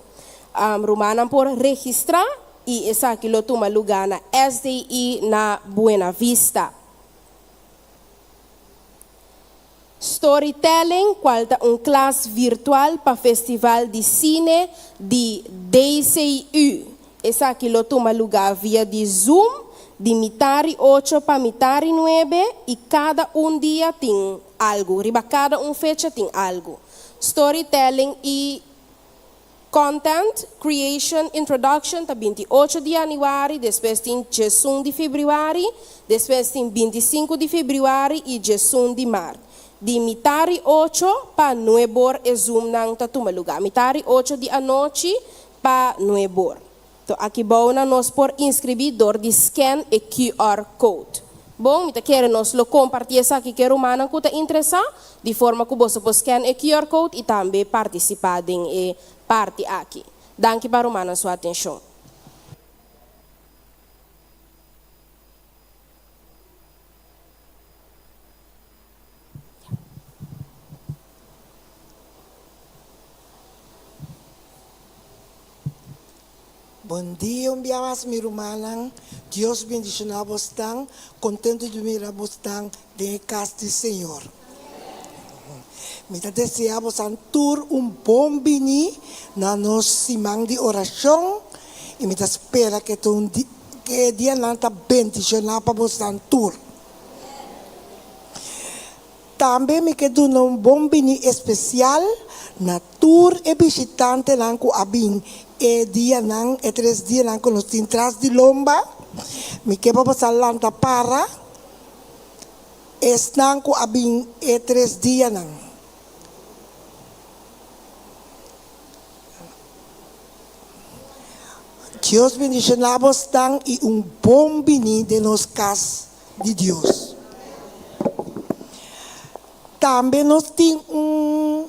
Romana por registrar e essa aqui lo toma lugar na SDI na Buena Vista. Storytelling, qual é classe virtual para Festival de Cine de DCU. Essa aqui lo toma lugar via de Zoom, de mitari 8 para mitari 9 e cada dia tem algo. Riba cada fecha tem algo. Storytelling e Content Creation Introduction está 28 de januari, depois tem 1 de fevereiro, depois tem 25 de fevereiro e 1 de março. De mitari 8 para 9 horas e Zoom não está toma lugar. Mitari 8 de a noite para 9 horas. Então, aqui bom nós por inscrever de scan e QR Code. Bom, me quer nós lo compartilhar aqui que romana que está interessado, de forma que você pode scan e QR Code e também participar em parte aqui. Danke para romana sua atenção. Bom dia, enviamos mi hermana. Dios bendicionar vos tan, contento de mirar vos tan de casa do Senhor. Me deseamos a tour bom bini na nossa semana de oração e me espera que dia não está bendicionar para vos tan tour. Também me quero bom bini especial na tour e visitante lang ko abing dia 3 dias lang ko nos tintras de lomba. Me quero pasar lanta para están ko abing 3 días nang. Dios bendicionamos tan y un bom bini de los cas de Dios. También nos tiene un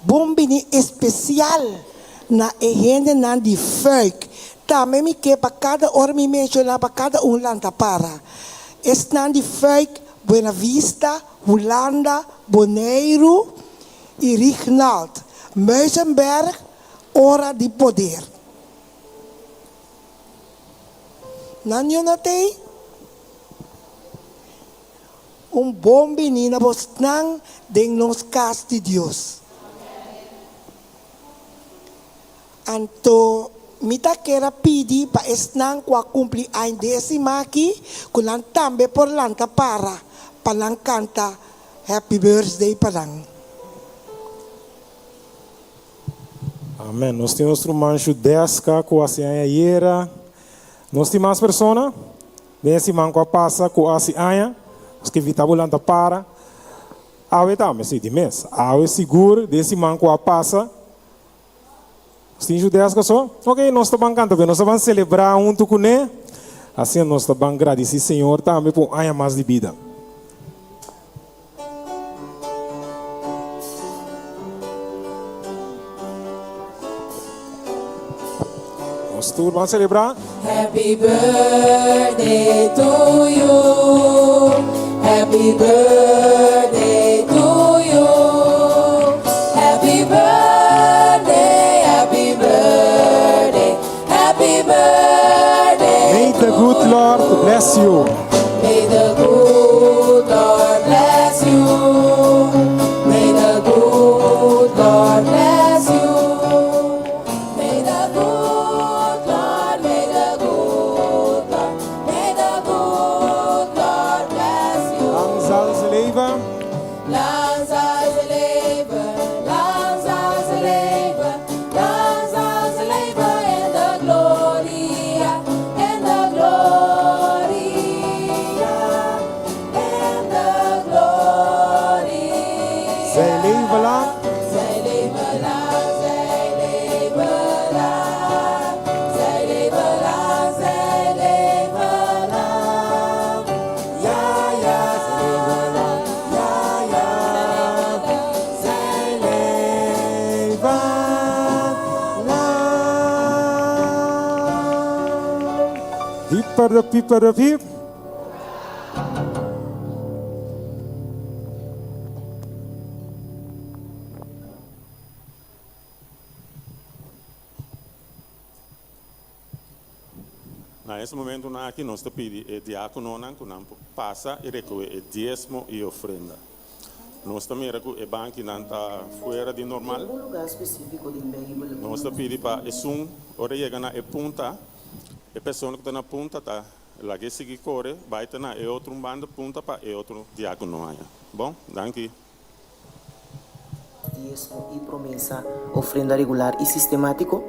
bom bini especial na gente na di folk. Também me que para cada hora me menciona para cada lanta para. Estão de folk Buena Vista, Holanda, Bonaire e Rignald. Muizenberg, hora de poder. Nanyo natay? Bom menino vos nang deng nos cas de Dios. Anto mita kera pidi pa esnang kwa cumpli ain desimaki kulang tambe por lanta para palang kanta happy birthday palang. Amém. Nós temos outro mancho 10 com a senha. Nós temos mais pessoas. Desse manco a passa com a senha. Os que vitabulanta para. Awe também se de mês. Awe seguro desse manco a passa. Os temos 10 que só. Ok, nós estamos cantando, nós vamos celebrar junto com ele. Assim nós estamos agradecer Senhor também por anha mais de vida. Vamos celebrar. Happy birthday to you. Happy birthday to you. Happy birthday, happy birthday, happy birthday. May the good Lord bless you. May the good Lord bless you. May the good Lord bless you. Pipper the pip. Nesse momento aqui nós te pedimos o diácono que não passa e recolhe o dízimo e ofrenda. Nós também recolhe o banco que não está fora de normal. Nós te pedimos para o hora chega na ponta. A pessoa que está na ponta está lá que sigue corre, vai estar na outro bando ponta para outro diácono aí. Bom, danke. Dízimo e promessa, ofrenda regular e sistemático.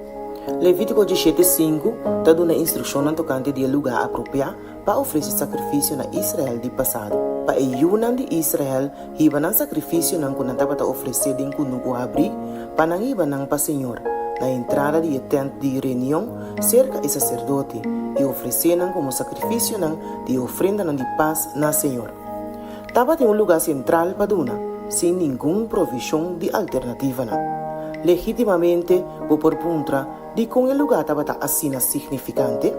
Levítico 17:5 está dando instrução no tocante de lugar apropriado para oferecer sacrifício na Israel de passado. Para o Yunan de Israel, iba ng sacrifício não quando estava oferecer de kunuko abrir, para não iba ng para Senhor. Na entrada de tent de reunião, cerca o sacerdote e ofereceram como sacrifício de ofrenda de paz na Senhor. Estava em lugar central para Duna, sem nenhuma provisão de alternativa. Legitimamente, por puntra de com o lugar estava assim significante.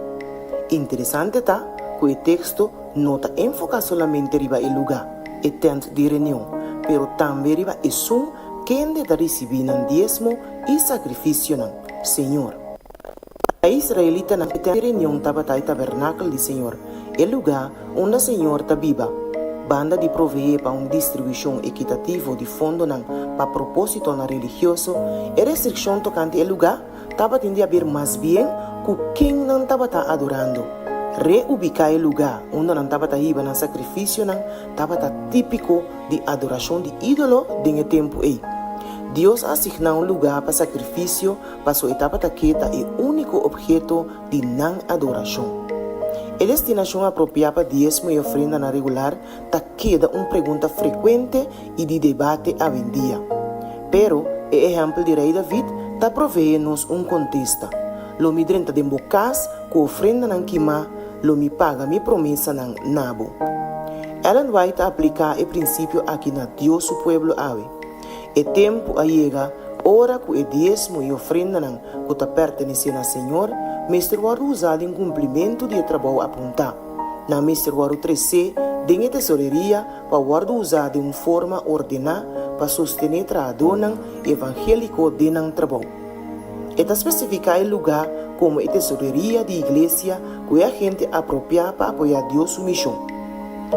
Interessante está que o texto não está enfocado somente riba o lugar, o tent de reunião, pero também riba o som quem deve receber o dízimo e sacrifício não, Senhor. A israelita na reunião estava no tabernáculo de Senhor, o lugar onde o Senhor está viva. Banda de proveer para uma distribuição equitativa de fundo para propósito religioso e restrição tocante ao lugar estava tendo a ver mais bem com quem não estava adorando. Reubicar o lugar onde não estava indo no sacrifício estava típico de adoração de ídolo de tempo aí. Deus asignou um lugar para sacrifício para sua etapa quieta e único objeto de não adoração. A destinação apropriada para diezmo e ofrenda na regular ta queda uma pergunta frequente e de debate a em dia. Pero, o exemplo de Rei David ta provee-nos contexto. Lo mi drenta de bocas com ofrenda nan quima, lo mi paga mi promessa nan nabo. Ellen White aplica o princípio aqui na Deus su pueblo ave. E tempo a llega, ora que o diezmo e ofrenda nan que ta pertenece ao Senhor, mestre waru usado em cumprimento de trabalho apontar. Na mestre waru 3C, dengue tesoreria para waru usar de uma forma ordenada para sostener trabalho evangélico de nan trabalho. Eta especifica o lugar como a tesoreria de igreja que a gente apropriada para apoiar Deus su missão.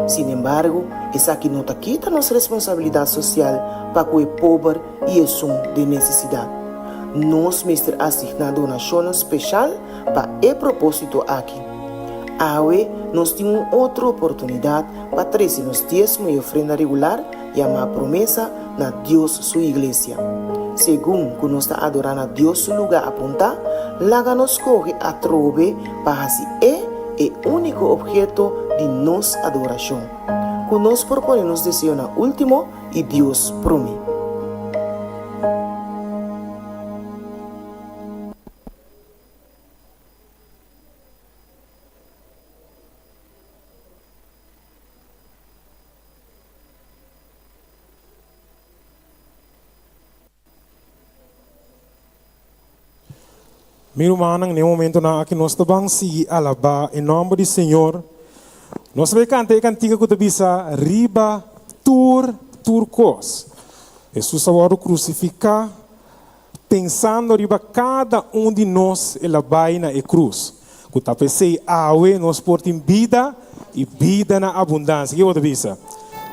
Sin embargo, essa aqui não quita nossa responsabilidade social para que o pobre e o som de necessidade. Nós, mestre, assignamos donação especial para o propósito aqui. Awe, nós temos outra oportunidade para trazer nos diezmo e ofrenda regular e a promessa na Deus sua igreja. Segundo que nós está adorando a Deus seu lugar apontar, laga nos corre a trove para assim o único objeto de nossa adoração. Que nós proponemos desejo na último e Deus promete. Meu irmão, nesse momento aqui nós vamos seguir alabar em nome do Senhor. Nós vamos cantar a cantiga que bisa riba turcos. Jesus agora crucificar, pensando riba cada de nós ela vai na cruz. Que tá pensei awe nós portem vida e vida na abundância. Que outra bisa?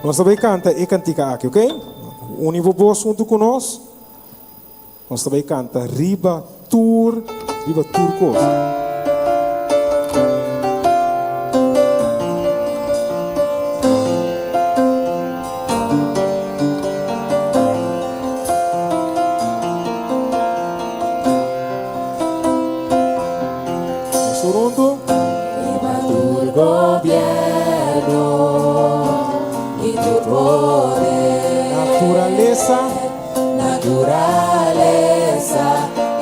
Nós vamos cantar a cantiga aqui, ok? Univo voz junto conosco. Nós vamos cantar riba turcos. Y tu poder, naturaleza,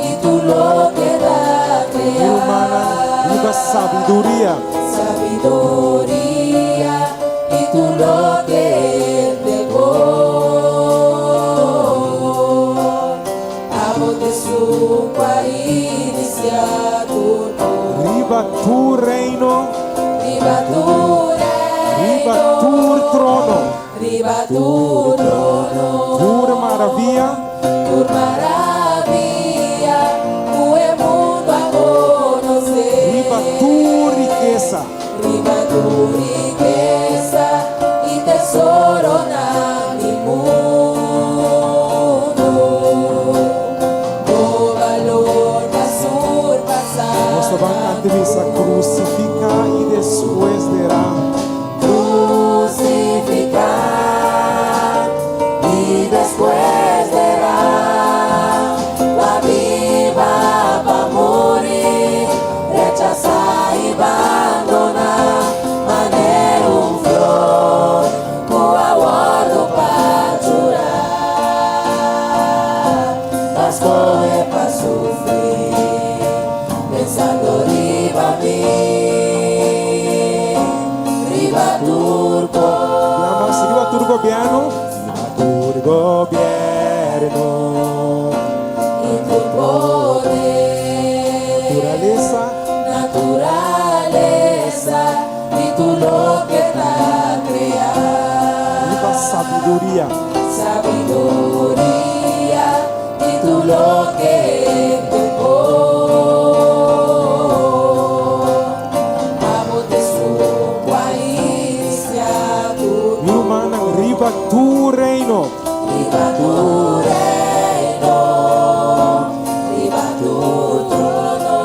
y tu lo que da crear, viva sabiduría, y tu lo que es mejor. Amo de su país y a tu riba tu reino, riba tu trono, riba tu trono, tu maravilla, o mundo a conocer, riba tu riqueza, y tesoro na mi mundo, o valor da surpasar. nós vamos a crucificar e depois derá. Crucificar y después dará la viva para morir, rechazar y abandonar, manera un flor, con aguardo para llorar, mas corre para sufrir, pensando riba a mí. Gobierno, y tu poder, naturaleza, y tu lo que da crear, viva sabiduría, y tu lo que es mejor. Amo de su país y a tu mi humana riba tu reino. riba tu reino, riba tu trono,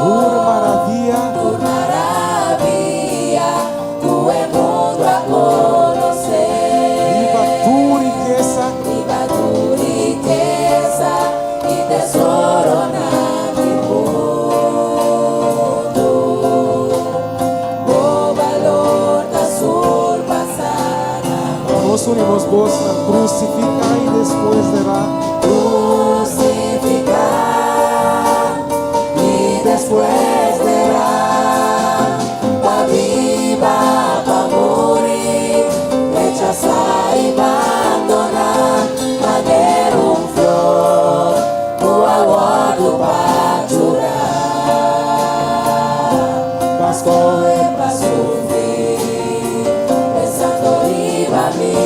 tu maravilla, tu el mundo a conocer, riba tu riqueza, y tesoro. voz na crucificar e depois será crucificar y después verá pa viva pa morir, rechazar y abandonar, manter un flor, tu aguardo pa llorar, mas corre pa sufrir, pensando viva mí.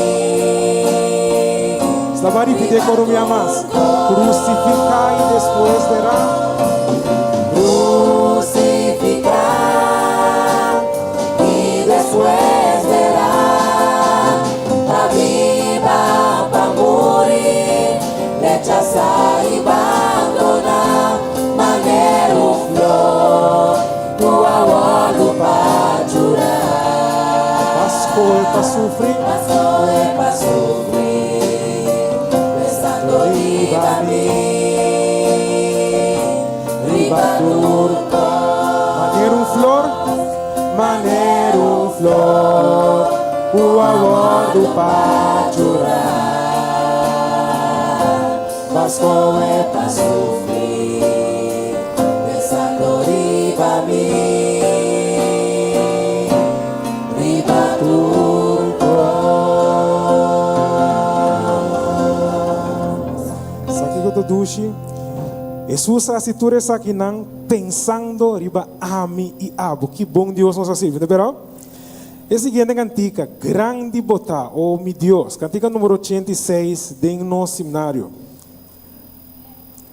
Estava a repetir com o minha mais. Crucificar e depois será crucificar y después verá pa viva pa morir, rechazar y abandonar, manter un flor, tu aguardo pa llorar, mas corre para sofrer, pensando viva mí, riba turco. maneiro flor, o aguardo para chorar, mas como é para sofrer, pensando riba mí, riba turco. Sabe que eu dushi? Jesus asiture aqui não pensando riba ami e abo. Que bom Deus nos assiste, não? E seguinte cantica, grande botar, oh meu Deus, cantica número 86, de nosso seminário.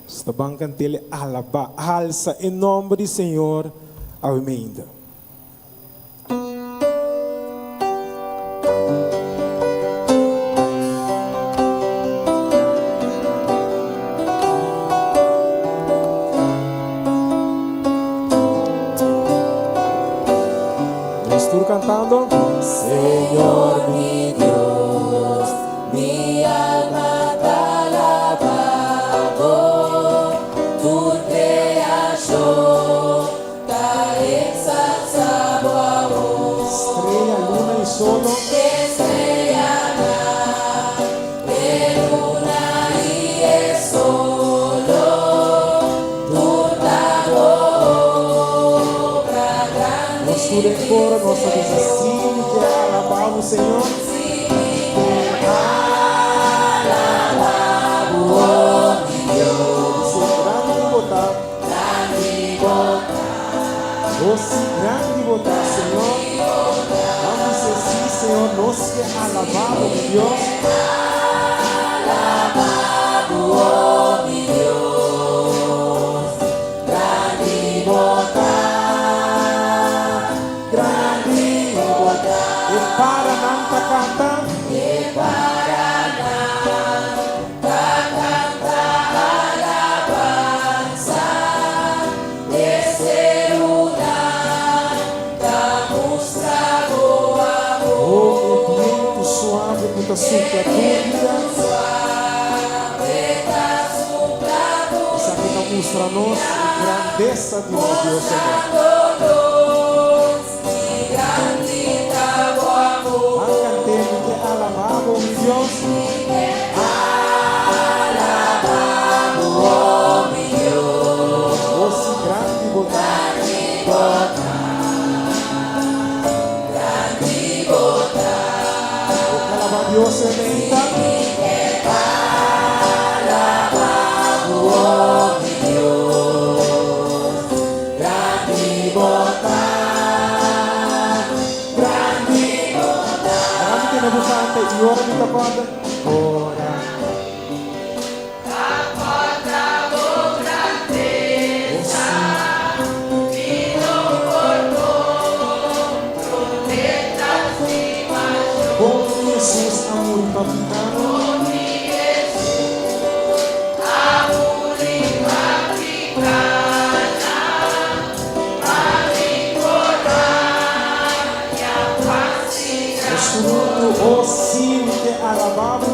Está bem cantele alaba, alça em nome do Senhor, amém. Cantando, Señor mi Dios, mi alma te alabado, tú te halló, te exaltado a vos. Estrella, luna y solo, Estrella, de luna y el solo, tú te obra grande. nos tudo fora, nossa diz assim, que alabar o Senhor. Doce grande botar, Senhor. Vamos dizer sim, Senhor, nós que alabamos, meu Deus. Alabado, oh meu Deus, grande botar, grande botar. E para não tá cantando. E para não cantar alabanza, descer o Suave, muita supla dúvida. Isso aqui não mostra a nós a grandeza de Deus, Senhor. Cantemos que alabamos, meu Deus. Alabado, oh meu Deus, Doce grande botar. grande botar. Deus se aumenta. Alabado, oh meu Deus, grande botar, grande botar. Marami ka nabukante, iora mo kapanda. Ora. Jesus, amor capitano. Oh sim, que alabamos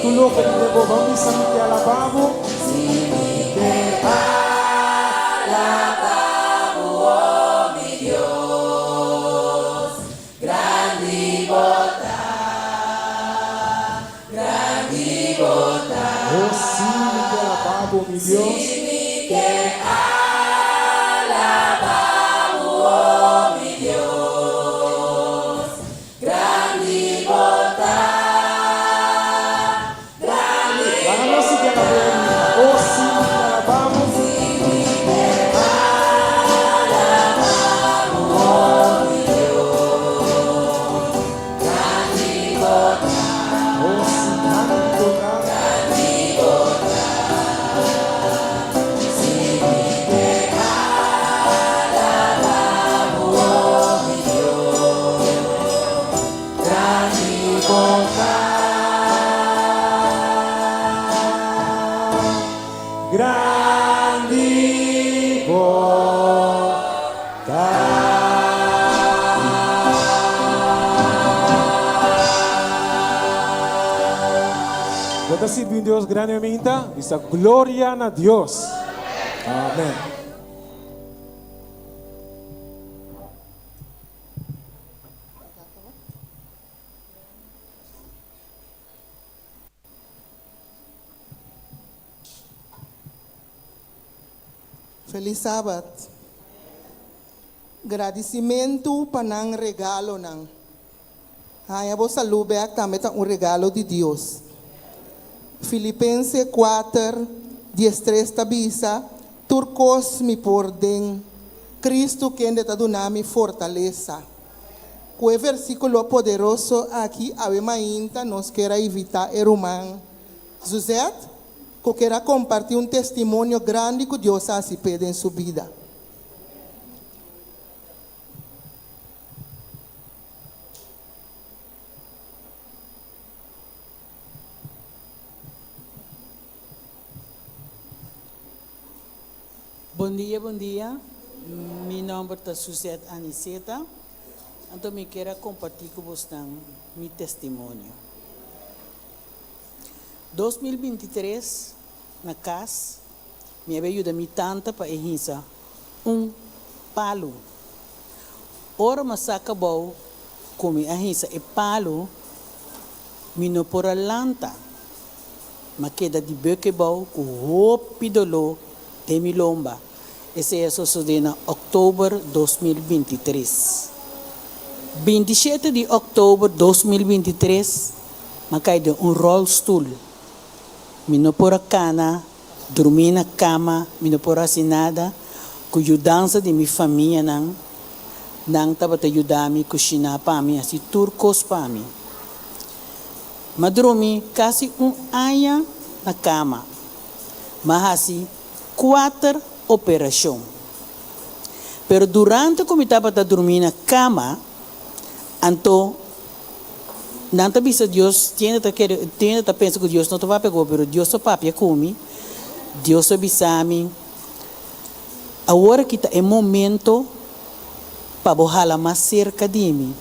Tulog ka din po, vamos sa mga alababo. Oh, sí, te alabamos, mi Dios. Vamos a seguir alabando. Oh, sí, te alabamos. Oh, sí, tanto grandi Bota sirve un Dios grandemente, dice gloria a Dios. Amén. Feliz Sábado. Agradecimento para não regalo não. Ai, vou salutar também um regalo de Deus. Filipenses 4, 13 tabisa, turcos me pordem, Cristo que ainda está dando fortaleza. Com o versículo poderoso aqui, a ainda nos quer evitar o humano. José, que quer compartilhar um testemunho grande que Deus ha se pede em sua vida. Bom dia, bom dia. Meu nome é Suzette Aniceta. Então, eu quero compartilhar com vocês meu testemunho. 2023, na casa, me ajuda-me tanto para errar palo. Ora, mas acabou com a errar palo, me não por a lanta. Mas queda de bequebol com roupa dolor de milomba. Esse é sucedeu em outubro de 2023. 27 de outubro de 2023, me cai de rolstool. Me não por a cana, dormi na cama, me não por assinada, com ajudança de minha família, não estava a ajudar-me a cozinhar para mim, assim, turcos para mim. Mas dormi quase ano na cama, mas assim, 4 operações. Pero durante que eu estava a dormir na cama, então, não te bisa Deus, tiene que pensar que Deus não te vai pegar, pero Deus só papia comigo, Deus avisa-me. Agora que está é momento para botar mais cerca de mim.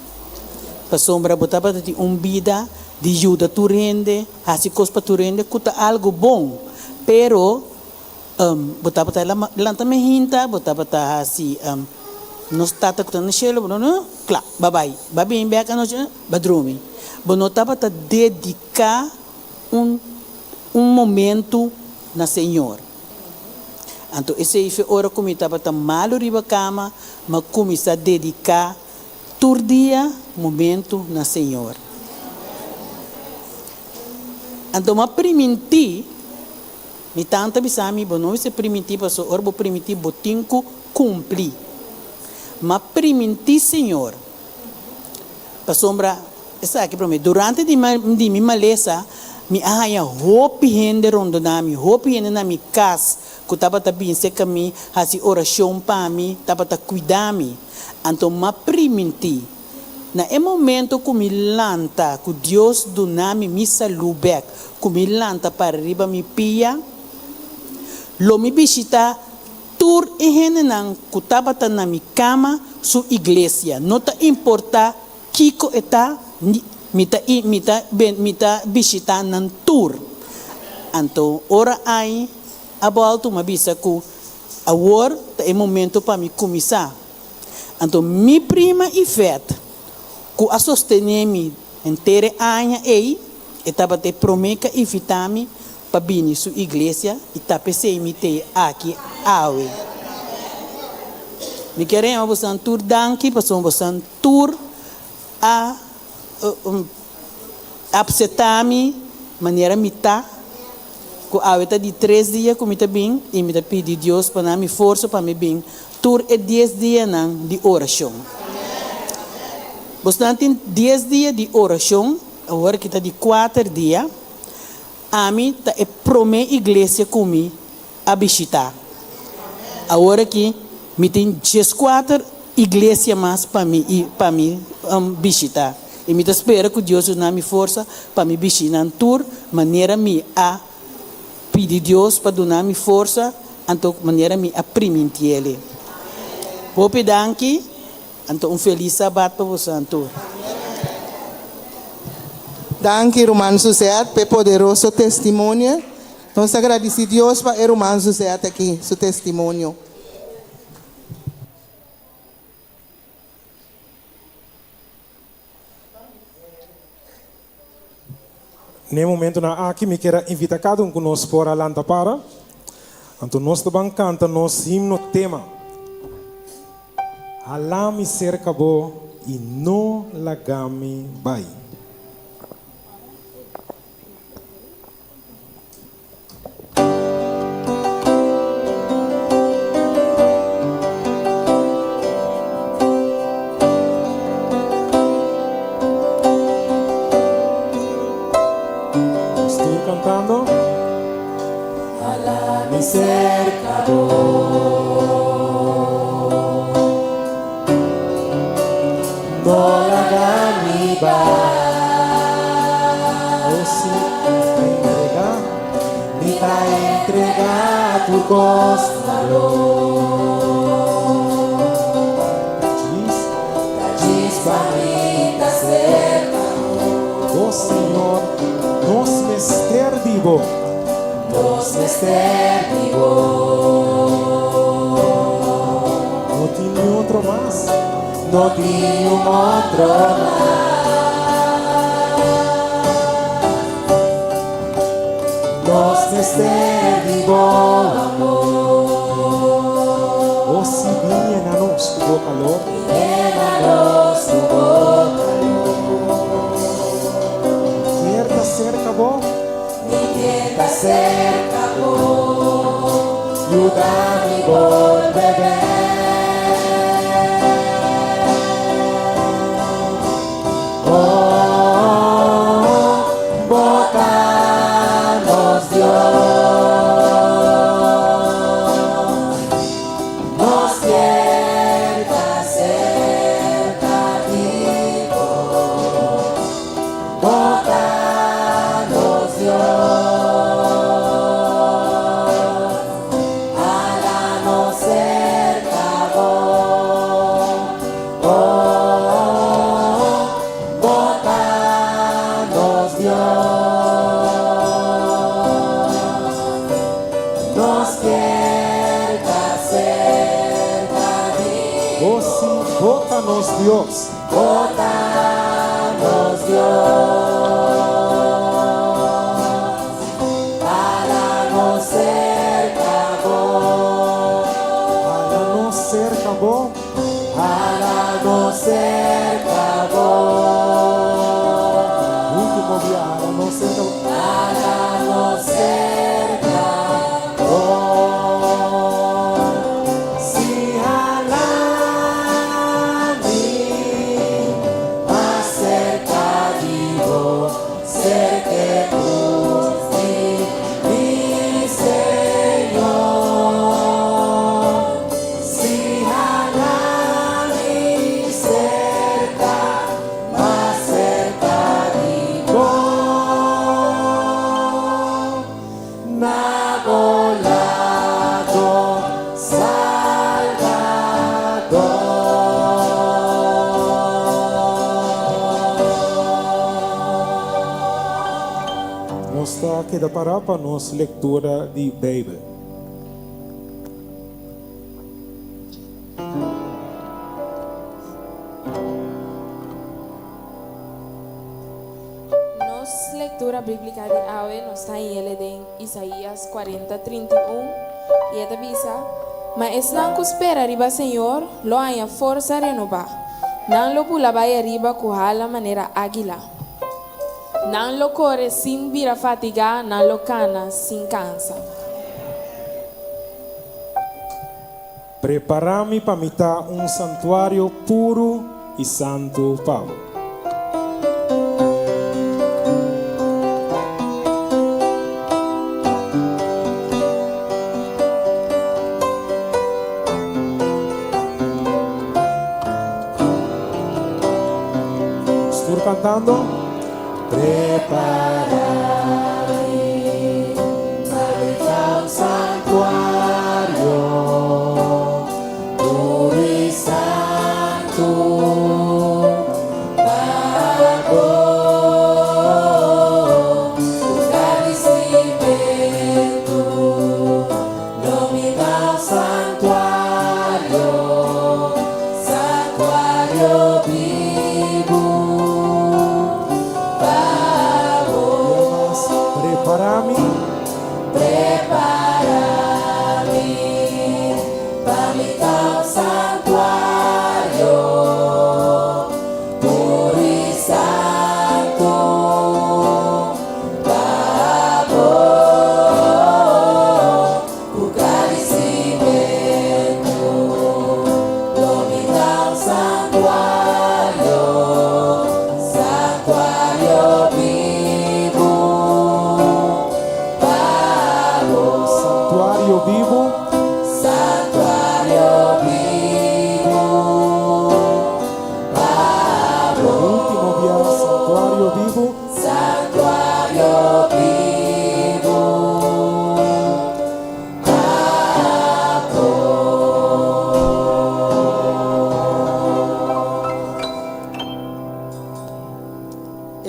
Para sombra botar para ter vida de ajuda tu rende, assim coisa para tu rende, que algo bom, pero botar para lá lanta me hinta, botar para assim não está tocando no chelo, não, claro, babai em beca não, badrumi. Bono estava a dedicar momento na Senhor. Então, esse é hora que eu estava a malo riba cama, mas comecei a dedicar todo dia momento na Senhor. Então, eu permiti, me tanta bisami, não se permiti, para o orbo permiti, botinco cumprir. Mas permiti, Senhor, para sombra, aqui para mim, durante de minha maleza, me arranha roupa rende rondonami, roupa rende na minha casa, que estava a pensar que me fazia oração para mim, estava a cuidar me. Então, me permiti, na momento que me lanta, que Deus do nome me salutar, que me lanta para riba me pia, lo me visita tur e henenang kutabata na mi cama su iglesia. Não ta importa kiko eta mita visita nan tur. Anto ora ai abalto mabisa ku awor ta é momento para me começar. Anto mi prima e fet ku a sostenemi entere anha ei etaba te promeka e vitami para bini su iglesia e tapese mi te aqui awe. Me queremos bosan tur danki pason bosan tur a absetami maneira mita ku awe ta di 3 dias ku mita bing e mita pedi Deus para mi força para me bing tur e 10 dias nang di oração. Bosan tin 10 dias di oração, agora kita di 4 dias. Ami ta e prome igreja kumi a visitar. Agora que me tem 4 igreja mais para mim visitar. E me espera que Deus nos dê força para me visitar tour maneira me a pedir Deus para dar-me força, então maneira me a primentir ele. Vou pedir então feliz sábado para você tour. Danke, Romano José, pelo poderoso testemunho. Nós agradecemos a Deus para o Romano José aqui, seu testemunho. Nesse momento, aqui me quero invitar cada um conosco para a lanta para. Então, nós também cantamos nosso himno tema. Alami cerca bo e no lagami bai. Cantando Ala mi cercador, no la mi va, o si entregar, mi va a entregar tu costado. Diz para mim tá cerca, o Senhor nos mister vivo. nos mister vivo. Não tinha outro mais. No tinha outro mais. Nos mister vivo amor. O si vinha na nos o calor. Vinha na nos o calor. Cerca, cerca, bom. Quieta cerca vos, ayúdame a volver. Oh, bótanos Dios, nos cierta cerca de vos, bótanos Dios. Bótanos Dios. Bótanos Dios. Para no ser cabo. Para no ser cabo. Para no ser cabo. Último día, para no ser cabo. Para no ser cabo. Si cerca queda para nós leitura de Bíblia. Nos lectura bíblica de hoy nos está en Isaías 40:31 y esta visa, mas não espera arriba Senhor, lo haya força renovar, não lo pula vai arriba cuhala maneira águila, não lo corre sin vira fatiga, não lo cana sin cansa. Prepara-me para mitar santuário puro e santo, Paulo. Estou cantando. Prepara-me para mitar santuário puro e santo,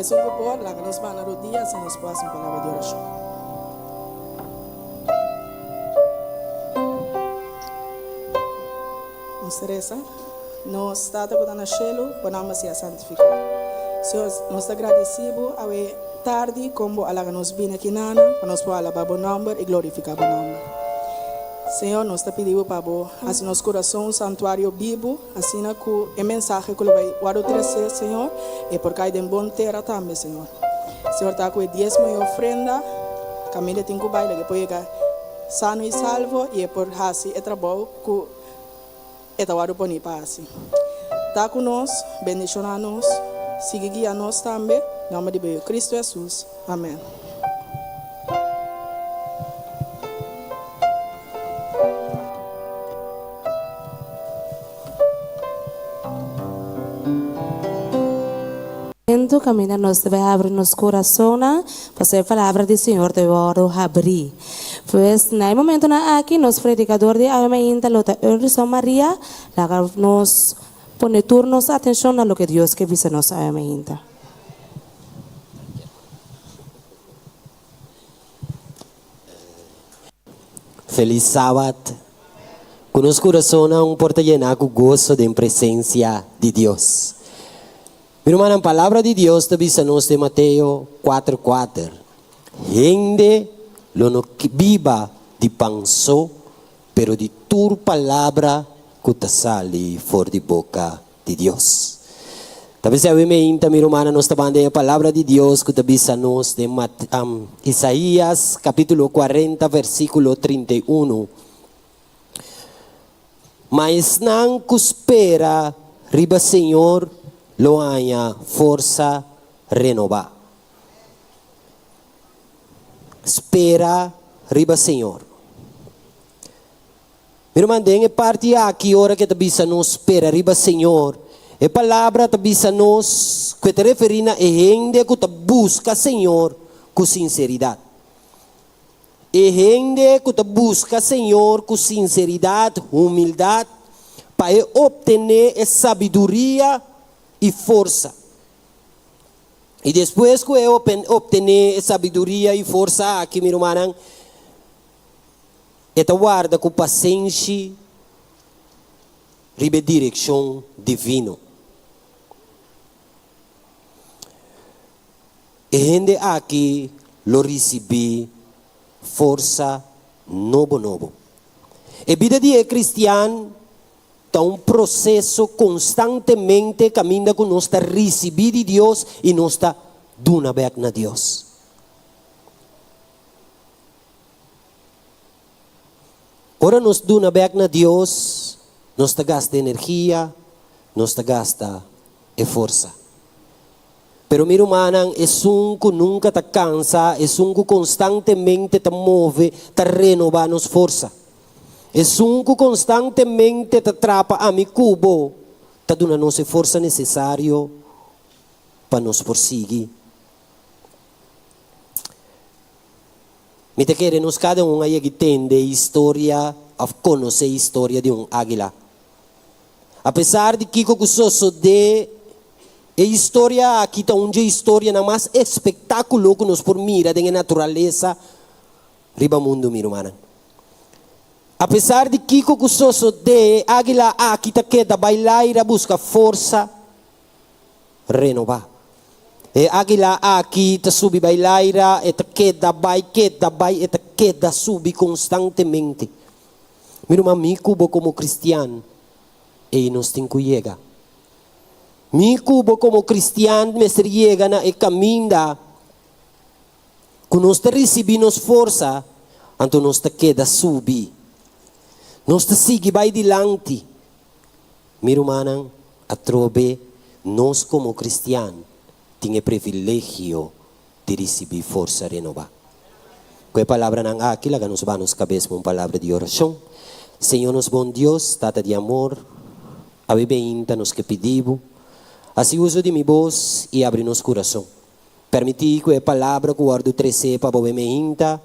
Eso por favor, la que nos van a rodillas y nos pasen palabra de oración. Nos Teresa, nos está tocando el cielo, ponamos a santificar. Senhor, nós agradecemos a tarde como a la que nos viene aqui nana, para nos falar para o nome e glorificar o nome. Senhor, nós te pedimos para vos, assim nosso coração um santuário vivo, assim que o mensagem que vai oferecer, Senhor, e por cair em bom terra também, Senhor. Senhor, está com o dízimo e ofrenda, caminho de cinco bailes, que pode ficar sano e salvo, e é por assim é trabalho que é trabalho para nós. Está conosco, bendicionar-nos, siga guiando-nos também, em nome de Cristo Jesus. Amém. Camina nos deve abrir nos corações para ser a palavra do Senhor de oro abrir. Pues no momento na aqui nos predicador de Almeida Lota Elrison Maria, la nos pone turnos atención a lo que Dios que visa nos Almeida. Feliz sábado. Com nosso coração não porta llenar com gozo de presença de Deus. Meu irmão, a palavra de Deus te diz nos de Mateus 4:4. Gente lo no viva de pão só, pero de tua palavra que te sale fora de boca de Deus. Talvez eu me inta, meu irmão, nós estamos a palavra de Deus que te diz nos de Isaías capítulo 40, versículo 31. Mas não que espera, riba Senhor, lo haya força renovar. Espera, riba Senhor. Meu irmão, é parte aqui, hora que te bisa nos espera, riba Senhor. É palavra te bisa nos, que te refere a gente que te busca Senhor com sinceridade. É gente que te busca Senhor com sinceridade, humildade, para obter a sabedoria e força. E depois que eu obtener sabedoria e força aqui, meu irmão, esta guarda com paciência, ribe direção divina. E gente aqui lo recebi força novo. A vida de cristiano está um processo constantemente caminha com nós está receber de Deus e nós está dando back na Deus. Ora nós dando back na Deus, nós está gasta energia, nós está gasta força. Pero meu irmão, é um que nunca te cansa, é um que constantemente te move, te renova nos força. É um que constantemente te atrapa a mi cubo, te dona nos força necessária para nos prosseguir. Me te quero nos cada um aí que tem de história, a conhecer a história de águila. Apesar de que eu sou de a história aqui está onde a história na mais espetáculo que nos por mira da natureza riba mundo meu irmão. Apesar de que o soso de águila aqui está queda bailar e busca força renovar. E águila aqui está subi bailar e está queda vai e está queda subi constantemente. Meu irmão, me cubo como cristiano e nós temos que chegar. Mi cubo como cristiano me chega na caminho que nós recebemos força, então nós queda subir. Nós sigue vai dilante. Meu irmão, a trobe nós como cristiano temos privilégio de receber força renovada. Com a palavra ng aqui, laga nos vamos cabeça com palavra de oração. Senhor, nos bom Deus, tata de amor, a bebeinta nos que pedimos. Assim uso de minha voz e abre nos coração. Permitir que a palavra que guardo trece para boa meinta,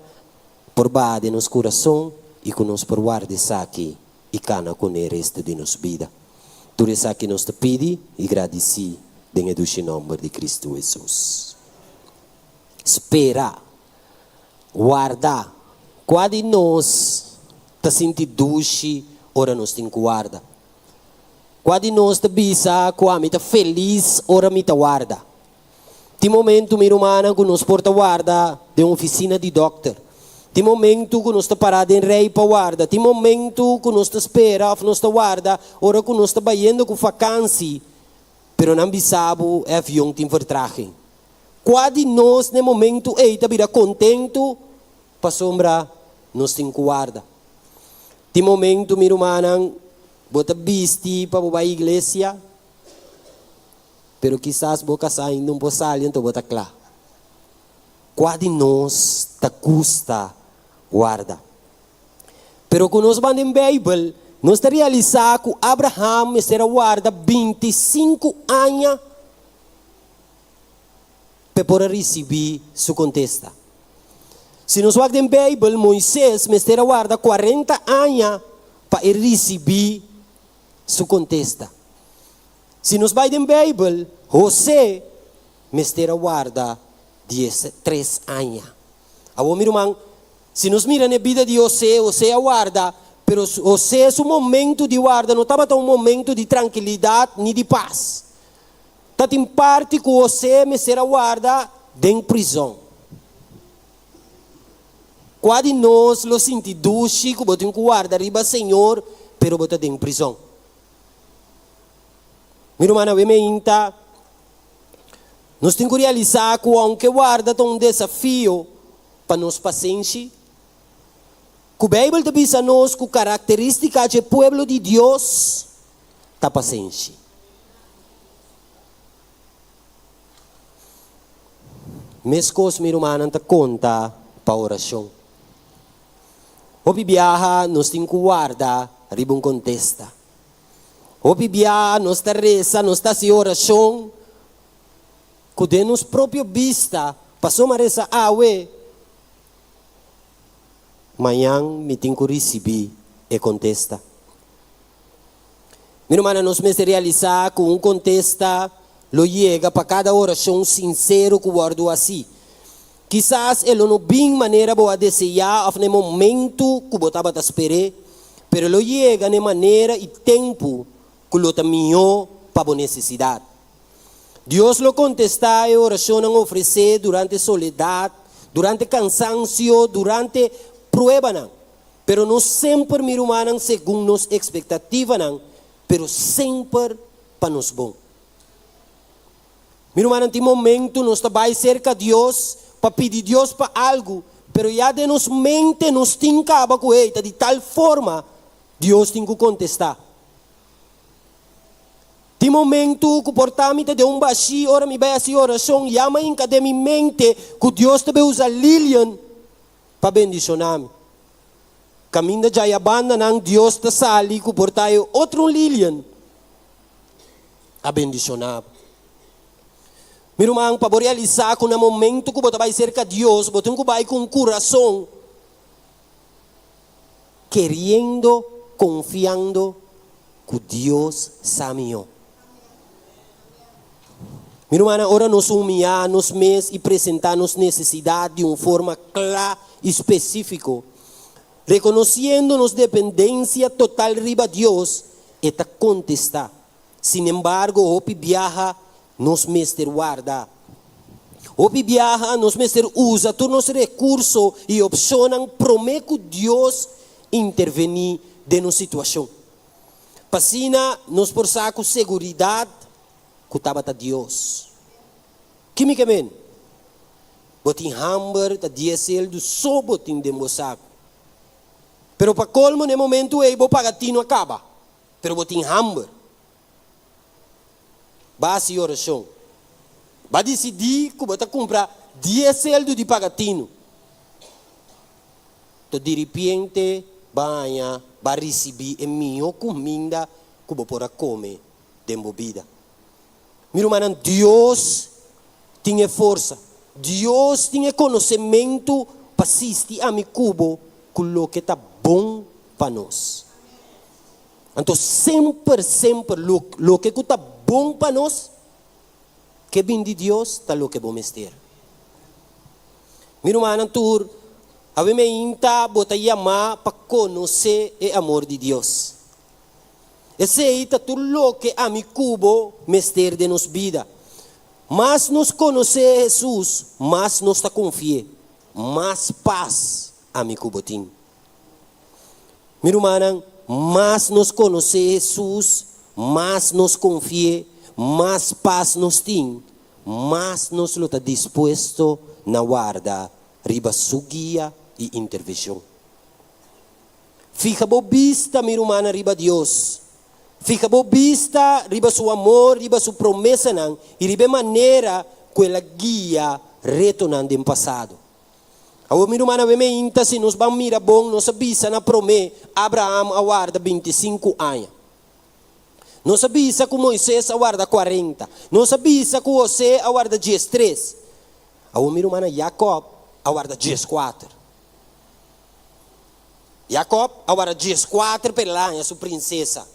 por bade nos coração e que nos por guarde aqui e cana com o resto de nos vida. Tudo isso aqui nos te pedi e agradeci dentro do nome de Cristo Jesus. Espera, guarda, quando nós te sentir duche, ora nos tem que guarda. Quando nós te bisa, quando está feliz, ora me te guarda. Tem momento, meu irmão, que nos porta guarda de uma oficina de doctor. Tem momento que nós está parado em rei para guarda. Tem momento que nós está espera, nós está guarda, ora que nós está baiando com vacância. Pero não bisabo é avião tem vertragem. Quando nós, no momento, está vira contento, para sombra, nós tem que guarda. Tem momento, meu irmão, bota bisti para a igreja, pero quizás boca saindo um sair então bota claro. Quando nós te custa guarda. Pero quando nós vamos em Bíblia, nós te realizar que Abraham será guarda 25 anos para poder receber sua contesta. Se nós vamos em Bíblia, Moisés será guarda 40 anos para receber sua contesta. Se nos vai em Bíblia, José será guarda 13 anos. Agora, meu irmão, se nos mira na vida de José guarda, pero José, seu momento de guarda não estava um momento de tranquilidade nem de paz. Está em parte que José será guarda em prisão. Quando nós lo sentimos, que botamos guarda riba Senhor, pero botamos em prisão. Meu irmão, nós temos que realizar que aunque guarda um desafio para nós paciência, que a Bíblia te diz a nós que a característica do povo de Deus está paciência. Mescos, meu irmão, te conta para a oração. O viaja, nós temos que guardar riba um contesta. O bibia, nós está reza, nós está se oração, que de nos próprio vista, passou uma reza, amanhã me tenho que receber e contesta. Meu irmão, nós me realizar com um contesta, lo llega para cada oração sincero que guardo assim. Quizás ele não bem maneira boa desejar ou no momento que botava a esperar, pero lo llega de maneira e tempo que lo caminhou para a necessidade. Deus lo contesta a oração não oferecer durante soledade, durante cansancio, durante prueba não. Pero não sempre mir humano segundo nos expectativa não, pero sempre para nos bom. Mir humano tem momento nós vai cerca de Deus para pedir Deus para algo, pero já de nos mente nos tem caba com ele de tal forma Deus tem que contestar. Tem momento que o portamento de baixo, ora me vai assim oração, chama em cada minha mente que Deus também usa Lilian para bendicionar-me. Caminho já a banda não Deus está sali que portar outro Lilian a bendicionar. Meu irmão, para realizar que no momento que você vai cerca de Deus, você tem que vai com o coração querendo, confiando que Deus sabe. Meu irmão, agora nos humilhar, nos mês e apresentar nos necessidade de uma forma clara e específica, reconhecendo nos dependência total riba Deus, e te contestar. Sin embargo, hopi viaja, nos mester guarda. Hopi viaja, nos mester usa todos os recursos e opcionam prometo Deus intervenir de nos situação. Passina nos por saco seguridade que estava a Deus. Que me quemen? Botin hamburger, ta diesel do so botin de saco. Pero para colmo no momento ei bo pagatino acaba. Pero botin hamburger. Base oração. Vai decidir que você comprar diesel do de pagatino. Então de repente vai receber a minha comida que você pode comer de bebida. Meu irmão, Deus tem força. Deus tem conhecimento para assistir a mi cubo com o que está bom para nós. Então sempre o que está bom para nós, que vem de Deus, está o que vamos ter. Meu irmão, tur, a mim ainda bota chamar para conhecer o amor de Deus. Esse aí está tudo o que a mi cubo mester de nos vida. Mas nos conhecer Jesus, mas nos está confia, mais paz a mi cubo tem. Meu irmão, mas nos conhecer Jesus, mas nos confia, mais paz nos tem, mas nos está disposto na guarda, riba sua guia e intervenção. Fica bobista, meu irmão, riba Deus. Fica bobista, riba seu amor, riba sua promessa, não, e riba maneira que ela guia retornando em passado. Ao meu irmão, me se nos vamos mirar bom, nós sabia na promessa, Abraão aguarda 25 anos. Não sabia que Moisés aguarda 40. Não sabia que você aguarda 13. Ao meu irmão, Jacob aguarda 14. Jacob aguarda 14 pela sua princesa.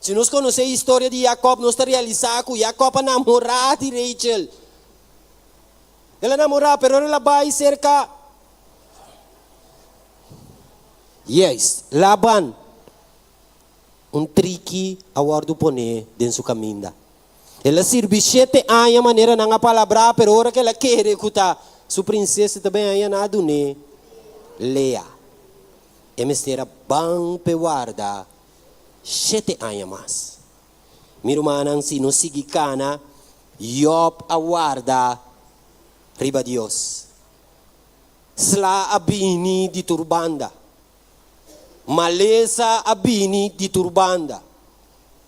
Se nós conhecemos a história de Jacob, nós estamos realizando que Jacob namorava de Rachel. Ela namorava, pero ela vai cerca. Yes, Laban. Tricky aguardo poner dentro do caminho. Ela serve 7 anos maneira na palavra, pero hora que ela quer escutar, sua princesa também aí na adune, Lea. E mestera bang pe guarda 7 anos mais. Meu irmão, se não seguir cana, Job aguarda riba Deus. Sla abini di turbanda. Maleza abini di turbanda.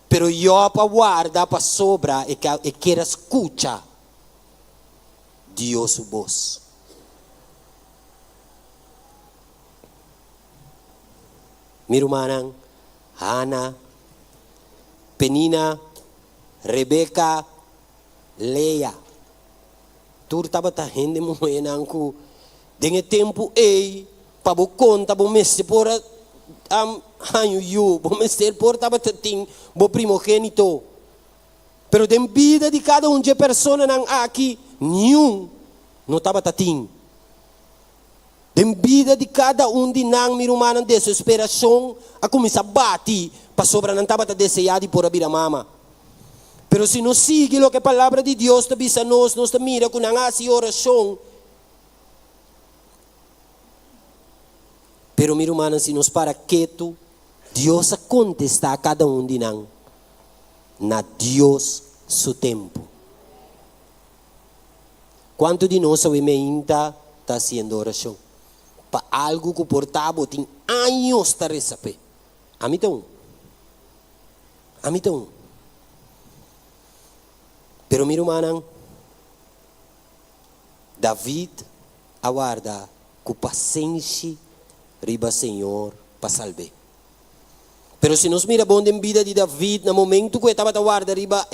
Pero Job aguarda para sobra e quer escuchar Deus voz. Meu irmão, Hana, Penina, Rebeca, Leia. Tu estava tendo moeda que dengue tempo para bo conta bo messe por hanho yu bo messe por estava tem bo primogênito. Pero den vida de cada de persona nang aqui, nenhum não estava tatim. Den vida de cada de nang mirumanan desesperação a começar a bater para sobra não estava desejado por a vida mama. Pero se não sigue o que a palavra de Deus te bisa nós te mira com a oração. Pero mirumanan se nos para quieto, Deus a contestar a cada de nang. Na Deus seu tempo. Quanto de nós ainda está fazendo oração? Para algo que portava tem anos para receber. A mim então. Pero meu irmão, David aguarda com paciência riba Senhor para salvar. Pero se nos mira bom em vida de David, no momento que estava a guarda riba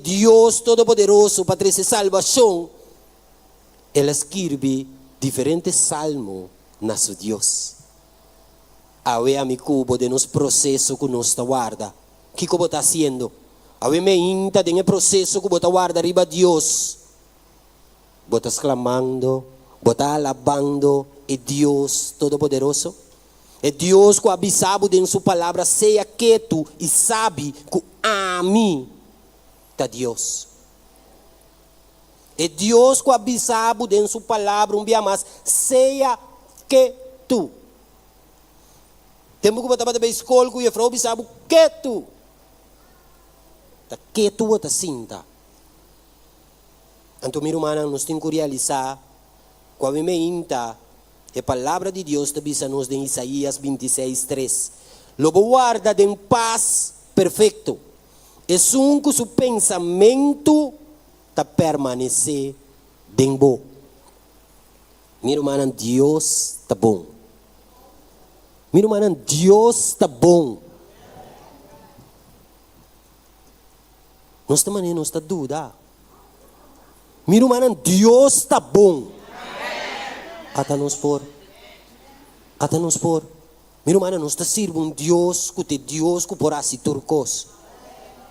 Deus Todo-Poderoso para trazer salvação, ele escreve diferentes salmos na seu Deus. Awe a mi cubo de nos processo que nos guarda. Que como está haciendo? Awe me inta de processo que bota guarda riba Deus. Bota exclamando, bota alabando e Deus Todo-Poderoso. É Deus que avisava em sua palavra, seja quieto e sabe que a mim está Deus. É Deus que avisava em sua palavra, dia mais, seja quieto. Tempo que eu estava na escola, que eu avisava, quieto. Está quieto ou está cinta? Então, meu irmão, nós temos que realizar, com a minha a palavra de Deus te avisa-nos em Isaías 26:3. Lobo guarda de paz perfeito. É um que seu pensamento está permanecer em bom. Meu irmão, Deus está bom. Meu irmão, Deus está bom. Nós também não está dúvida. Meu irmão, Deus está bom. Até nos por. Meu irmão, nós te sirve Deus que porá se turcos.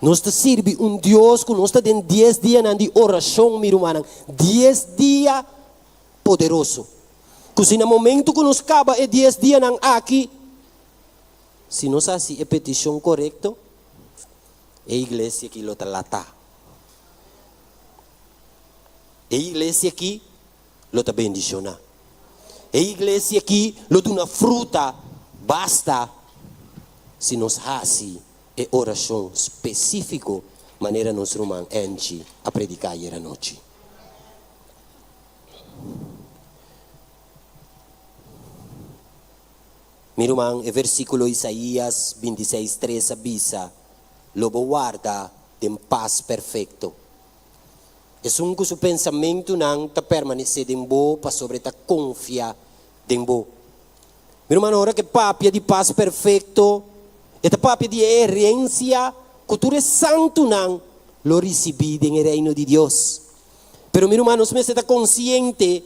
Nós te sirve Deus que nós te den 10 dias de oração, meu irmão. 10 dias poderoso. Que se no momento que nos acaba 10 dias aqui, se nós fazemos a petição correta, a igreja aqui lo lata. A igreja aqui lo te bendiciona. A igreja aqui lo dá fruta, basta se nos fazemos a oração específica, maneira nos irmãos enche a predicar a noite. Meu irmão, o versículo Isaías 26:3 avisa, lobo guarda de paz perfeito. É que seu pensamento não está permanecer em bom, para sobre está confiar em bom. Meu irmão, hora que papia de paz perfeito, esta papia de herência, que tu é santo não, lo recebi em reino de Deus. Pero meu irmão, nós está consciente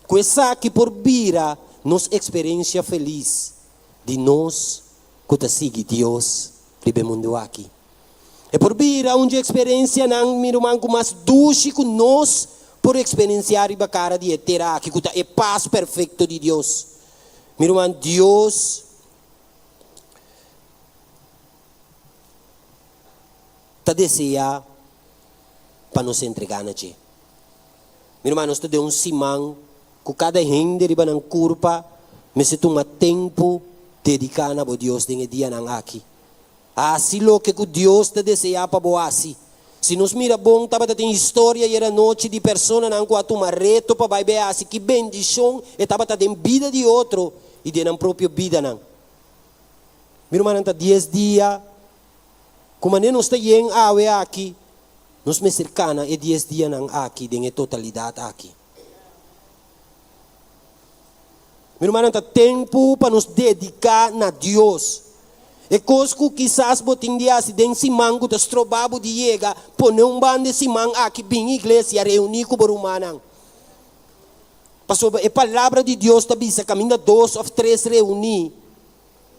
que essa que por vira nos experiência feliz de nós que te sigue Deus ribe mundo aqui. É por vira onde experiência não, meu irmão, com mais doce que nós por experienciar a cara de etera aqui, que é paz perfeito de Deus. Meu irmão, Deus te deseja para nos entregar na ti. Meu irmão, nós te deu simão que cada gente riba ng curpa, mas se toma tempo dedicado a Deus den dia nang aqui. Assim lo que Deus te deseja para boasi. Se nos mira bom, tava tem história e era noite de pessoa não com tomar reto para vai ver assim que bendição e tava tem vida de outro e de não própria vida não. Meu irmão, tá 10 dias, como nem nós está em awe aqui, nos me cercana e 10 dias não aqui, em totalidade aqui. Meu irmão, tá tempo para nos dedicar a Deus. E cosco quizás botin de acidente simang que das trobabo de chega, pone bande simang aqui bem igreja reunir com o humano. Passou a palavra de Deus também se caminha 2 ou 3 reunir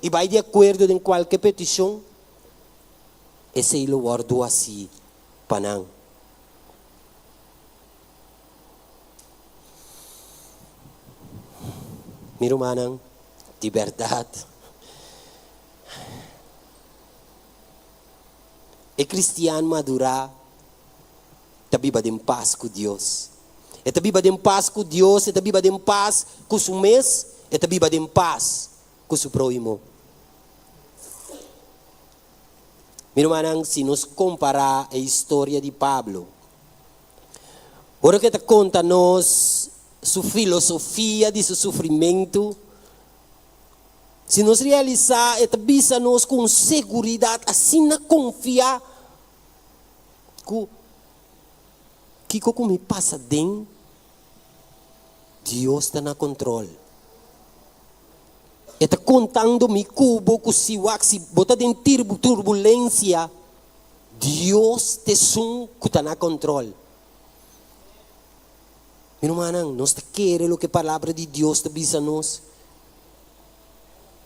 e vai de acordo em qualquer petição esse ilo wardo assim panang. Miro manang, de verdade. É cristiano madurar, tabi ba din paz com Deus. É tabi ba din paz com Deus, é tabi ba din paz com o mês, é tabi ba din paz com o próximo. Miro manang, se nos comparar a história de Pablo, ora que te conta nos sua filosofia de seu sofrimento, se nos realizar e tabisa-nos com segurança, assim na confiar que como me passa dentro, Deus está na controle. E está contando me cubo que se bota dentro turbulência, Deus te sum que está na controle. Meu irmão, nós queremos o que a palavra de Deus te avisa-nos.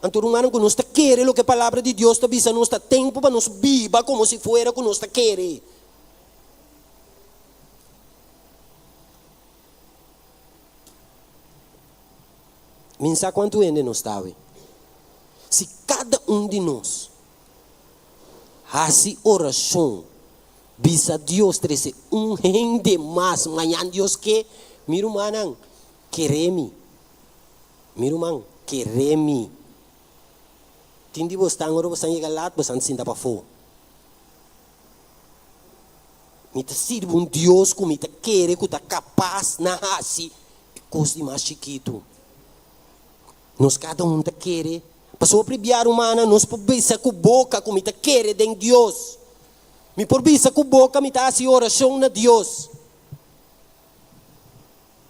Então, irmão, nós queremos o que a palavra de Deus te avisa-nos. Está tempo para nos viva como se fosse que nós queremos. Mensa quanto ainda nós está? Se cada de nós faz oração, bisa Deus trazer rende mais, manhã Deus que meu irmão, quereme. Meu irmão, quereme. Tindi você está agora, você chega lá, você sinta para fora. Me te sirve Deus que me te quer, que está capaz na assim, coisa de mais chiquito. Nós cada te quer. Passou a primeira humana, nós por bisa com boca, que me te quer de Deus. Me por bisa com boca, me tá assim oração na Deus.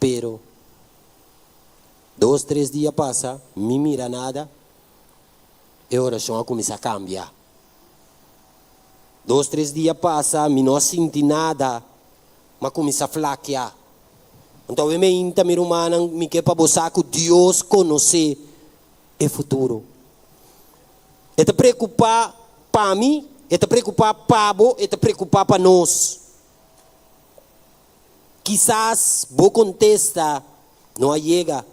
Pero 2, 3 dias passa, me mira nada, e a oração começa a cambiar. 2, 3 dias passa, me não senti nada, mas começa a flaquear. Então eu me inta, meu irmão, me quer para você que Deus conhecer o futuro. E te preocupar para mim, e te preocupar para você, e te preocupar para nós. Quizás vos contesta, não chega,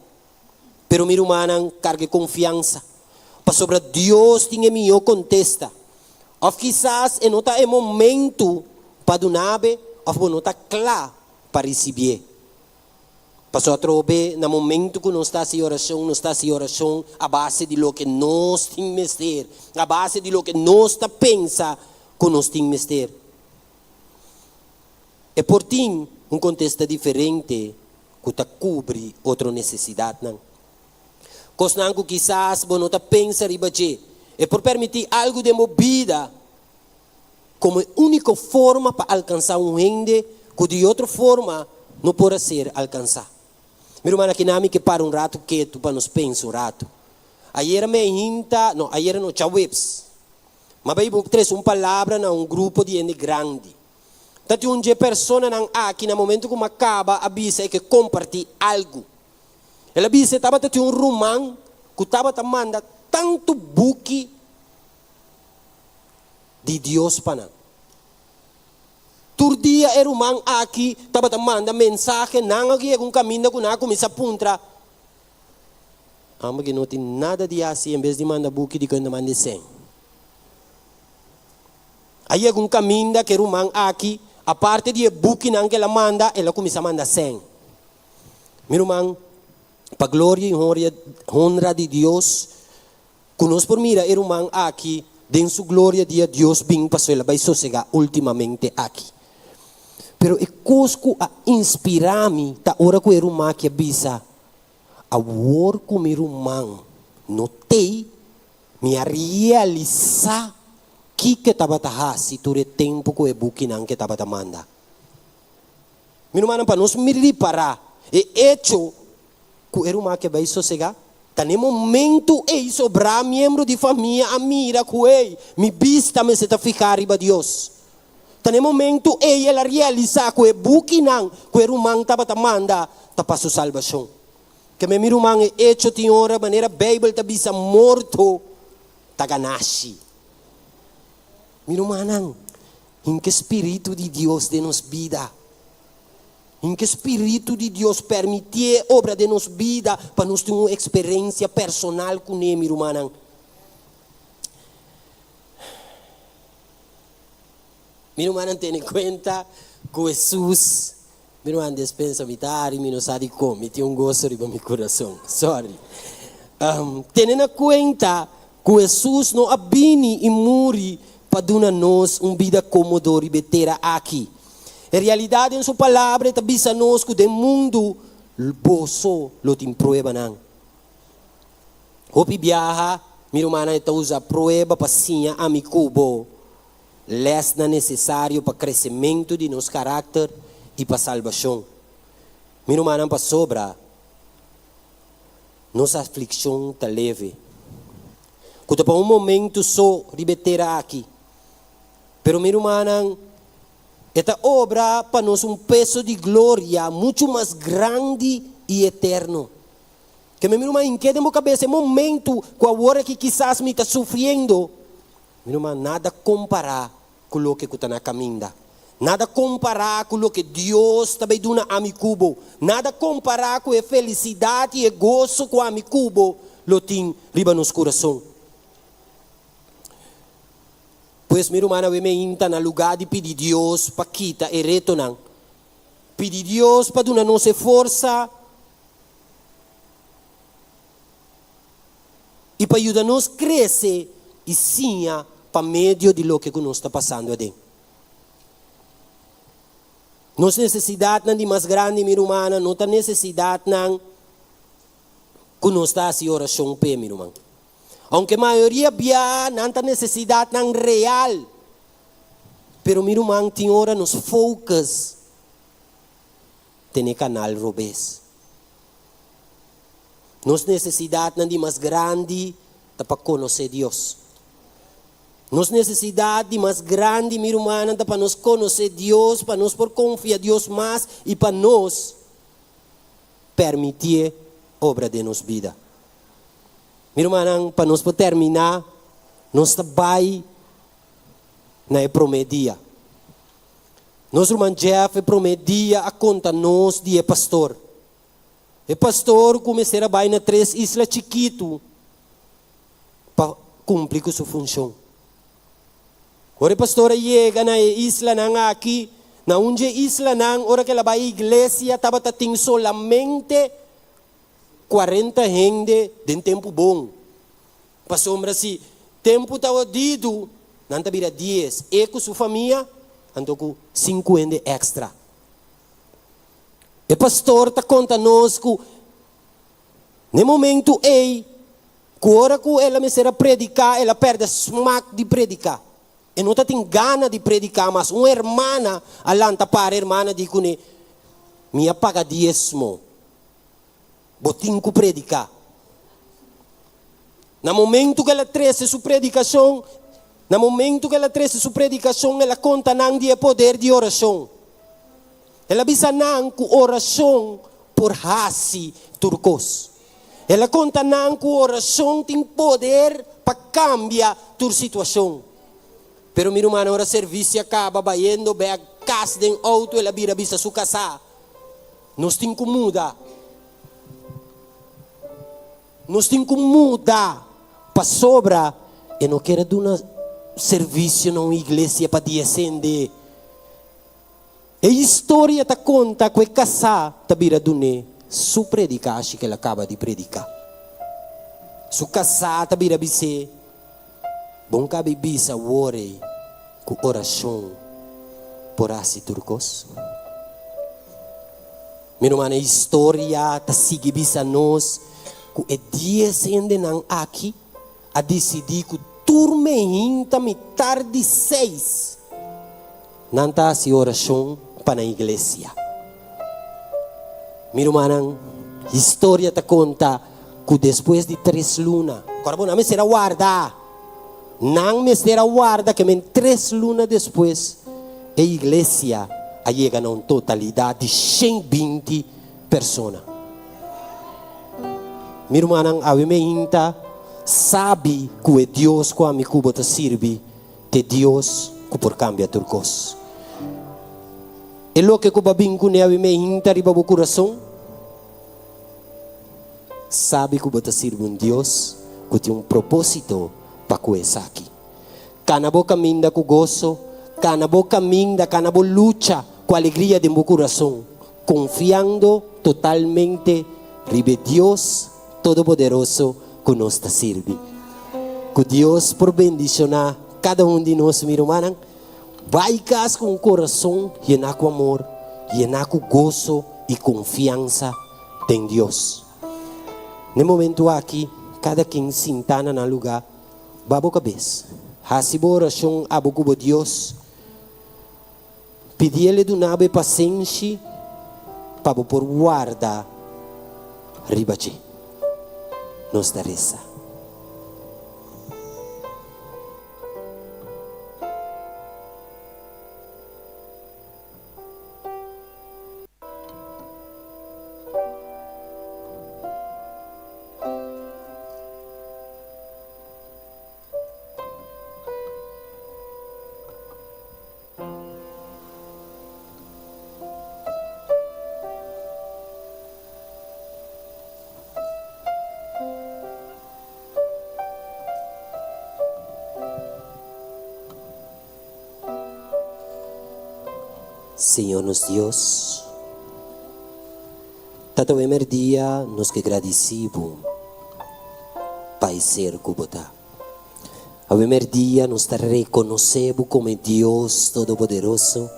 pero meu irmão, cargue confiança. Para sobre Deus tinha melhor contesta. Ou quizás não está em momento para donar, ou não está claro para receber. Passou a trobe no momento que nós está em oração, a base de lo que nós temos ter, a base de lo que nós está pensa que nós temos ter. E por ti, contexto diferente que te cobre outra necessidade. Coisa que quizás você não pensa ribache, é por permitir algo de movida como única forma para alcançar rende que de outra forma não pode ser alcançado. Meu irmão, aqui nami que para rato quieto para nos pensar rato. Ayer me hinta, não, ayer não tinha webs. Mas aí três palavra na grupo de gente grande. Tati pessoa nang aqui no momento que acaba avisa que compartilhar algo. Ela avisa estava tati romão que estava manda tanto buque de Deus para nós. Tur dia é romão aqui estava manda mensagem não aqui é caminho que não começa a puntra. Ama que não tem nada de assim em vez de mandar buque de quando manda 100. Aí é caminho que romão aqui a parte de buque que ela manda, ela começa a mandar 100. Meu irmão, para a glória e honra de Deus, conosco por mira, irmão aqui, dentro sua glória de Deus, bem passou, ela vai sossegar ultimamente aqui. Pero é cosco a inspirar-me, tá hora que o irmão que avisa, a hora que o irmão notei, me realizar que estava se ture tempo que o buque não que estava manda. Meu irmão, para nós me reparar, é hecho que o irmão que vai sossegar, tá no momento e sobrar membro de família, a mira que ele, me vista me se tá ficar riba Deus. Tá no momento e ela realizar que o buque não, que o irmão estava manda, tá passo salvação. Que meu irmão é hecho tem hora maneira Bíblia tá bisa morto, tá ganache. Meu irmão, em que Espírito de Deus de nos vida? Em que Espírito de Deus permitir obra de nos vida para nós ter uma experiência personal com Ele, meu irmão? Meu irmão, tem em conta que Jesus, meu irmão, despensa mitad e meu não sabe como, tem gosto de meu coração, sorry. Tendo em conta que Jesus não abine e morre para dar-nos uma vida cômoda e betera aqui. Em realidade, em sua palavra, está dizendo que o mundo, o bolso, lo tem prueba não. Hopi viaja, meu irmão, está usa prueba para sinha a mi cubo. Les na necessário para crescimento de nosso caráter e para salvação. Meu irmão, para sobra, nossa aflição está leve. Quando para um momento só ribeterá aqui. Pero meu irmão, esta obra para nós um peso de glória muito mais grande e eterno. Que meu irmão, em que minha cabeça, momento, com a hora que quizás me está sofrendo, meu irmão, nada comparar com o que está na caminho. Nada comparar com o que Deus está dando a mi cubo. Nada comparar com a felicidade e gozo com a mi cubo. Lo tem riba nos coração. Pois, meu irmão, eu me inta no lugar de pedir Deus para quitar e retornar. Pedir Deus para dar nossa força. E para ajudar-nos a crescer e sim para meio de lo que nós está passando adentro. Nossa necessidade não é mais grande, minha irmã, não tem necessidade não que nós está assim oração pé, minha irmã. Aunque a maioria bia não tem necessidade não real, pero minha irmã tem hora nos focus tem canal robês. Nossa necessidade não é mais grande para conhecer Deus. Nossa necessidade mais grande, minha irmã, é para nós conhecer Deus, para nós por confiar em Deus mais e para nós permitir a obra de nossa vida. Minha irmã, para nós por terminar, nós trabalhamos na promedia. Nosso irmão Jeff prometia a conta nós de pastor. O pastor começou a trabalhar na 3 islas chiquitas para cumprir com sua função. Ora, pastora chega na isla nang aqui, na onde isla nang, ora que ela vai à igreja, estava tendo solamente 40 gente de tempo bom. Passou assim, tempo estava dito, não estava 10, e com sua família, então com 50 extra. O pastor está contando-nos que, no momento, que ora que ela me será predicar, ela perde o smack de predicar. E não tem gana de predicar, mas uma irmã, alanta para a irmã, diz que me paga dízimo. Botinho que predicar. No momento que ela traz sua predicação, ela conta não de poder de oração. Ela avisa não que oração por hasi turcos. Ela conta não que oração tem poder para cambiar tua situação. Pero minha irmã, ora serviço acaba, baiando, vai a casa de auto, ela vira bisa sua casa. Nós temos que mudar. Nós temos que mudar para sobra. E não quero dar um serviço na igreja para descender. A história está conta que a casa está vira dune su predicar, que ela acaba de predicar. Su casa está vira bise. Bom cabe bisa worry com oração por asi turcos. Meu irmão, a história está sigue bisa nós que é dia sendo não aqui a decidir que turme hinta me tarde 6 não está assim oração para a igreja. Meu irmão, a história está conta que depois de 3 lunas, agora não me será guardar. Não me será guarda que 3 lunas depois a igreja chega a uma totalidade de 120 pessoas. Meu irmão, a minha sabe que é Deus que a minha cuba te serve que Dios que por cambia tu cos. E lo que cuba bem com neve me hinta riba o coração, sabe que você sirve um Deus que tem um propósito para começar aqui. Canabo caminho com gozo, canabo caminho, canabo luta com alegria de meu coração, confiando totalmente ribe Deus Todo-Poderoso que nos sirve. Que Deus por bendicionar cada de nós, meu irmão, vai casa com o coração llenar com amor, llenar com gozo e confiança em Deus. No momento aqui, cada quem sentana no lugar, babo cabeça, hasibo oração a bocubo Deus, pedir-lhe do nabe paciência para por guardar ribachi. Nos da reza. Senhor nos Deus, tanto primeiro dia nos que agradecemos Pai ser cubota. A primeiro dia nos reconhecemos como Deus Todo-Poderoso,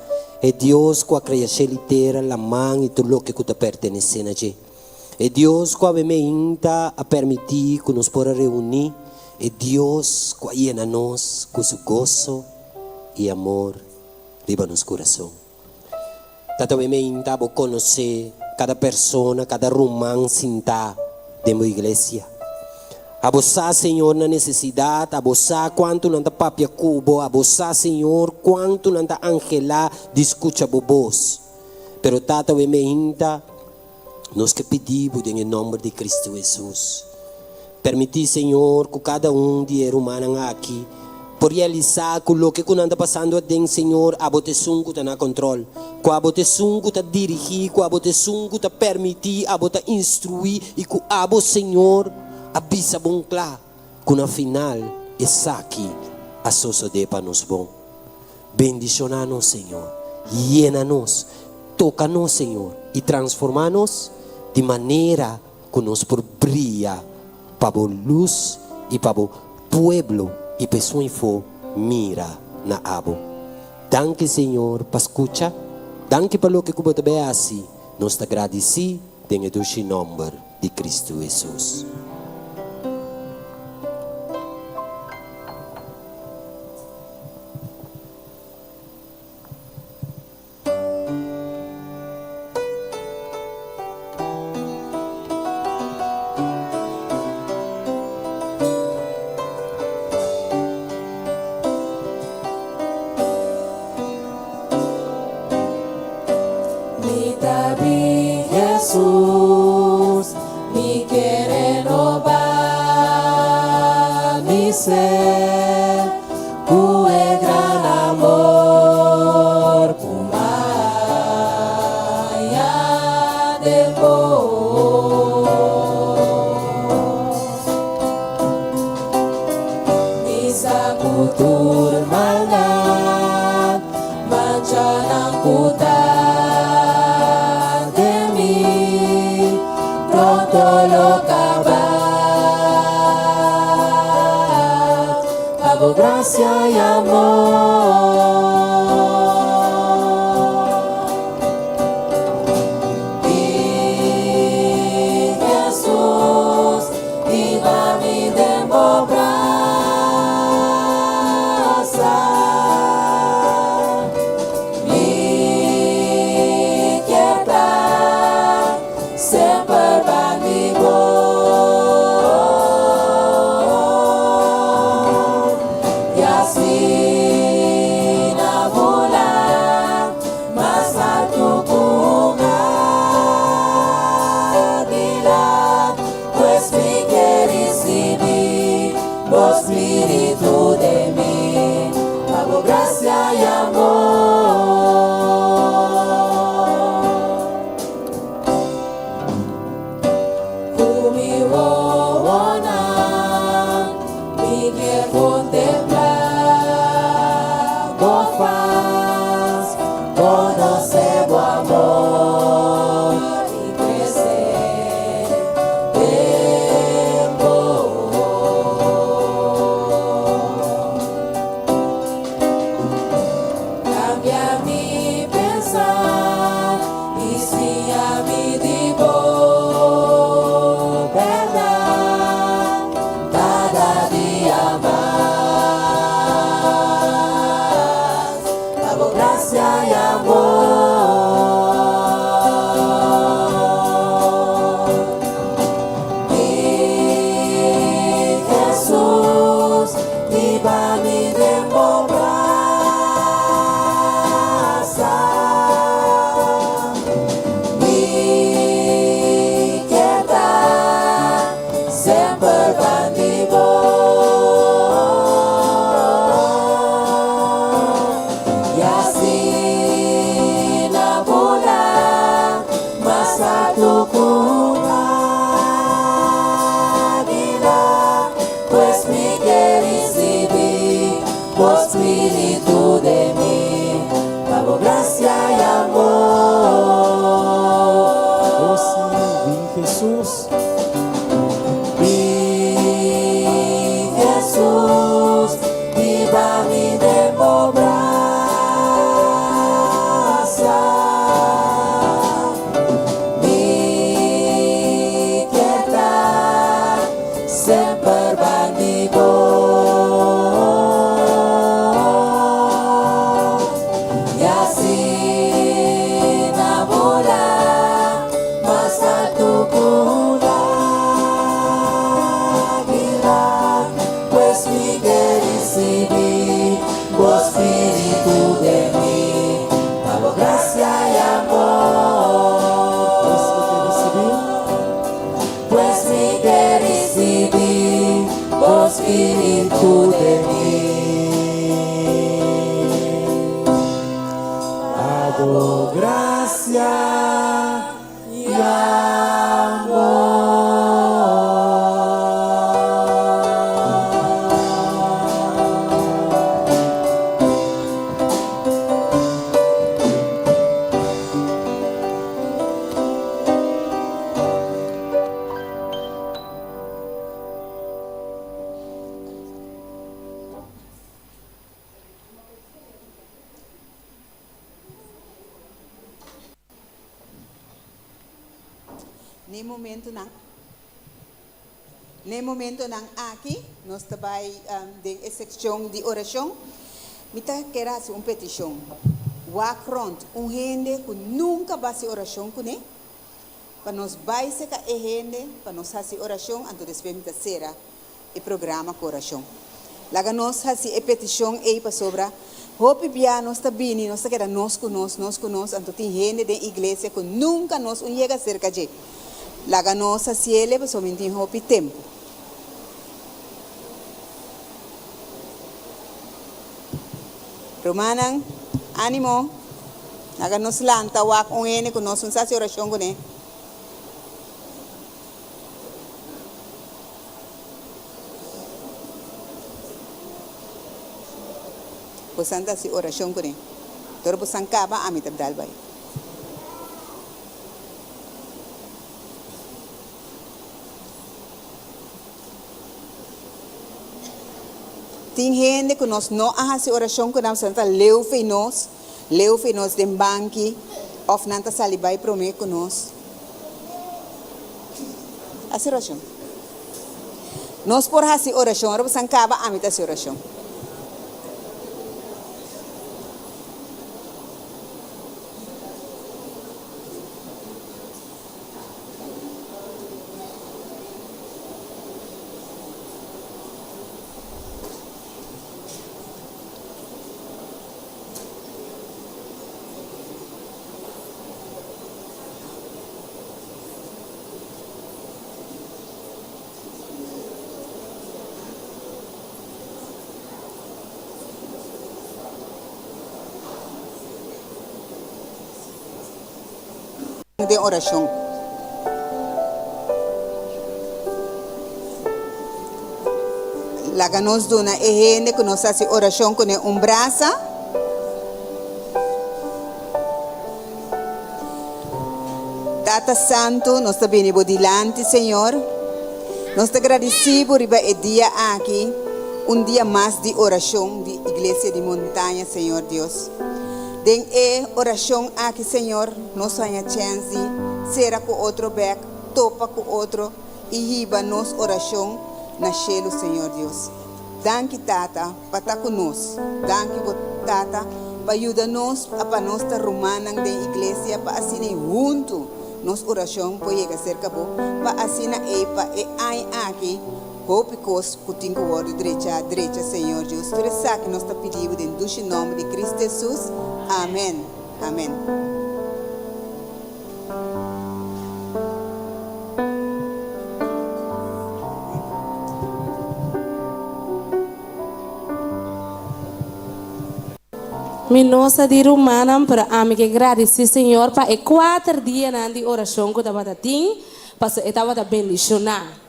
é Deus que a criação inteira, a mãe e tudo o que te pertence a ti. É Deus que a permitir que nos possa reunir, é Deus que llena nos com seu gozo e amor riba nos coração. Tanto me intabo conhecer cada pessoa, cada romano sinta de minha igreja. Abusar, Senhor, na necessidade, abusar quanto nanta papia cubo, abusar, Senhor, quanto nanta angela discucha bobos. Pero tata me inta, nós que pedimos em nome de Cristo Jesus. Permitir, Senhor, que cada de humano aqui por realizar o que anda passando dentro, Senhor, a boteção que está na controle, a boteção que está dirigir, a boteção que está permitir, a boteção instruir e que a Senhor avisa bom claro, que no final é aqui a suceder para nós bom. Bendicionar-nos, Senhor, llena-nos, toca-nos, Senhor, e transforma-nos de maneira que nos por brilha para a luz e para o pueblo e pessoa for mira na abo. Danke, Senhor, para escutar. Danke pelo que você também assim. Nós te agradecemos em o nome de Cristo Jesus. Jesús, me quiere renovar mi ser, tu gran amor, pumaya del vos, misa kutur mangan, mancanang kuta. Gracia y amor. Y Jesús, viva mi democracia. Mi quieta, siempre va mi voz. por Espíritu de mí, por gracia y amor. Oh sí, vi Jesús. Vi Jesús, viva mi democracia. Mi quieta sempre bandido. Y así namola más alto cura. Pues mi que recibí, por Espíritu de mí, por gracia y amor. Pues mi que recibí, por Espíritu de mí, por gracia y amor. Nem momento nang aqui, nós trabalhamos de secção de oração. Mita quer fazer uma petição. Walk front, gente que nunca vai fazer oração com ele, para nós vai ser que gente, para nós fazer oração, antes de experimentar será o programa com oração. Lá nós fazer a petição aí para sobra. Hope bia nós está bem, nós quer nós conosco, antes tem gente da igreja que nunca nós chega cerca de. Lá nós fazer para somente hope tempo. Romanang, ánimo. Háganos lanta, wak un ene con nos un saci oración con él. Pues anda si oración con él. Pero pues ancaba a mi tabdal bay. Tem gente que nós não fazemos oração com nós, nós leu nos de banque, ou nanta salibai promete com nós. Faz oração. Nós por fazer oração, agora você acaba a mitad de oração. De oração. Lá que nós dona é gente que nós faz oração com um braço. Tata Santo, nós te benimos dilante, Senhor. Nós te agradecemos por o dia aqui, dia mais de oração de Igreja de Montanha, Senhor Deus. Den oração aqui, Senhor, nós temos chance, será com outro bec, topa com outro, e riba nos oração na chelo, Senhor Deus. Danke, Tata, para estar conosco. Danke, Tata, para ajudar-nos a para nós estar romana da igreja, para assim junto, nos oração, para chegar cerca bo, para assim para aqui, hope cos kuting ko word direita, Senhor Deus. Tu resa que nós está pedindo em nome de Cristo Jesus. Amém. Amém. Minosa di Rumanam para ame que agradeci Senhor para 4 dias de oração que estava dating, para estava da bendicionar.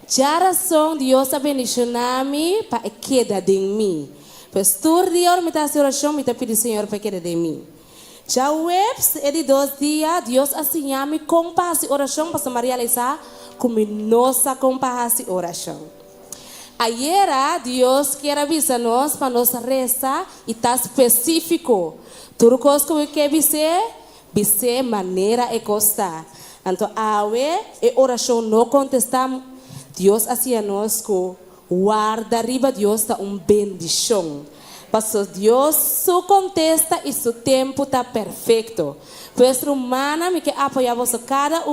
Já razão Deus a bendicionar-me para queda de mim. Pues todo día me está haciendo oración, me está pidiendo Señor para que de mí. Já webs é de 2 dias, Deus assinha-me com a oração para Maria Lisa, como nossa com a oração. Ayer, Deus quer avisar nós para nossa reza e está específico. Tudo que você maneira é costa. Então, a oração não contestar, Deus assinha nós com guarda riba Deus está bendição. Pastor Deus su contesta e su tempo está perfeito. Pues humana me que apoiar você cada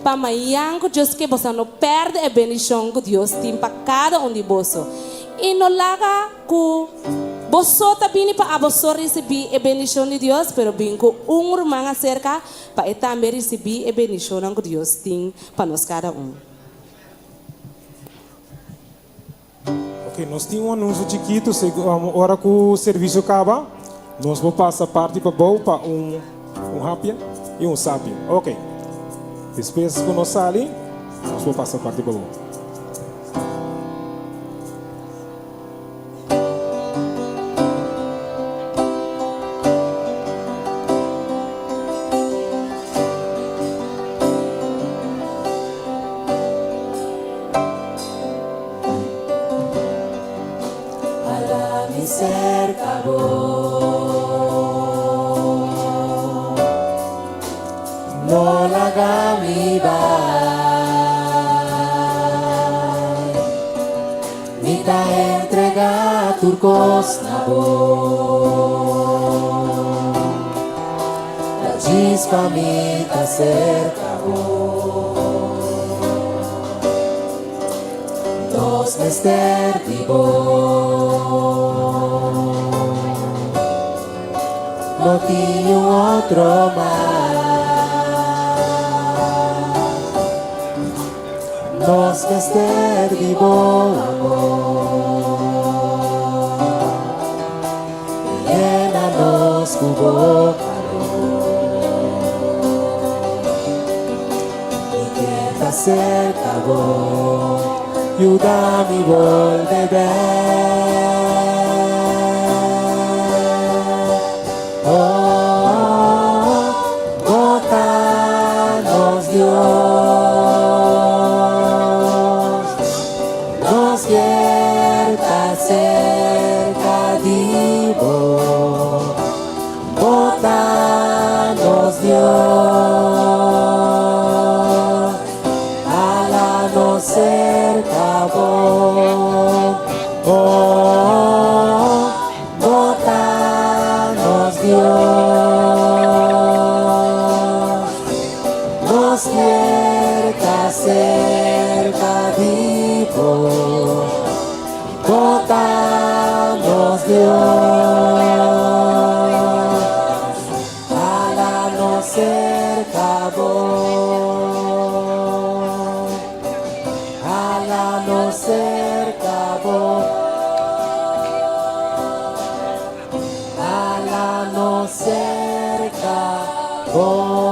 para amanhã que Deus que você não perde a bendição que Deus tem para cada de você. E não larga que você também para você receber a bendição de Deus, pero bem que irmão acerca para também receber a bendição que Deus tem para nós cada Ok, nós temos um anúncio chiquito, hora que o serviço acaba, nós vamos passar parte para um rápia e um sábio. Ok, depois que nós saímos, nós vamos passar parte para cerca no la gami vai mi ta entrega turcos na la chispa mi ta cerca dos mester no tiene otro más. Nos que esté vivo amor, llénanos tu boca y que te cerca vos, ayuda mi volver. Bótanos Dios, nos vierta cerca de vos. Bótanos Dios, hálanos cerca vos. Bótanos Dios, nos vierta cerca de vos. Bótanos Dios, hálanos cerca vos. Hálanos cerca vos. Hálanos cerca vos.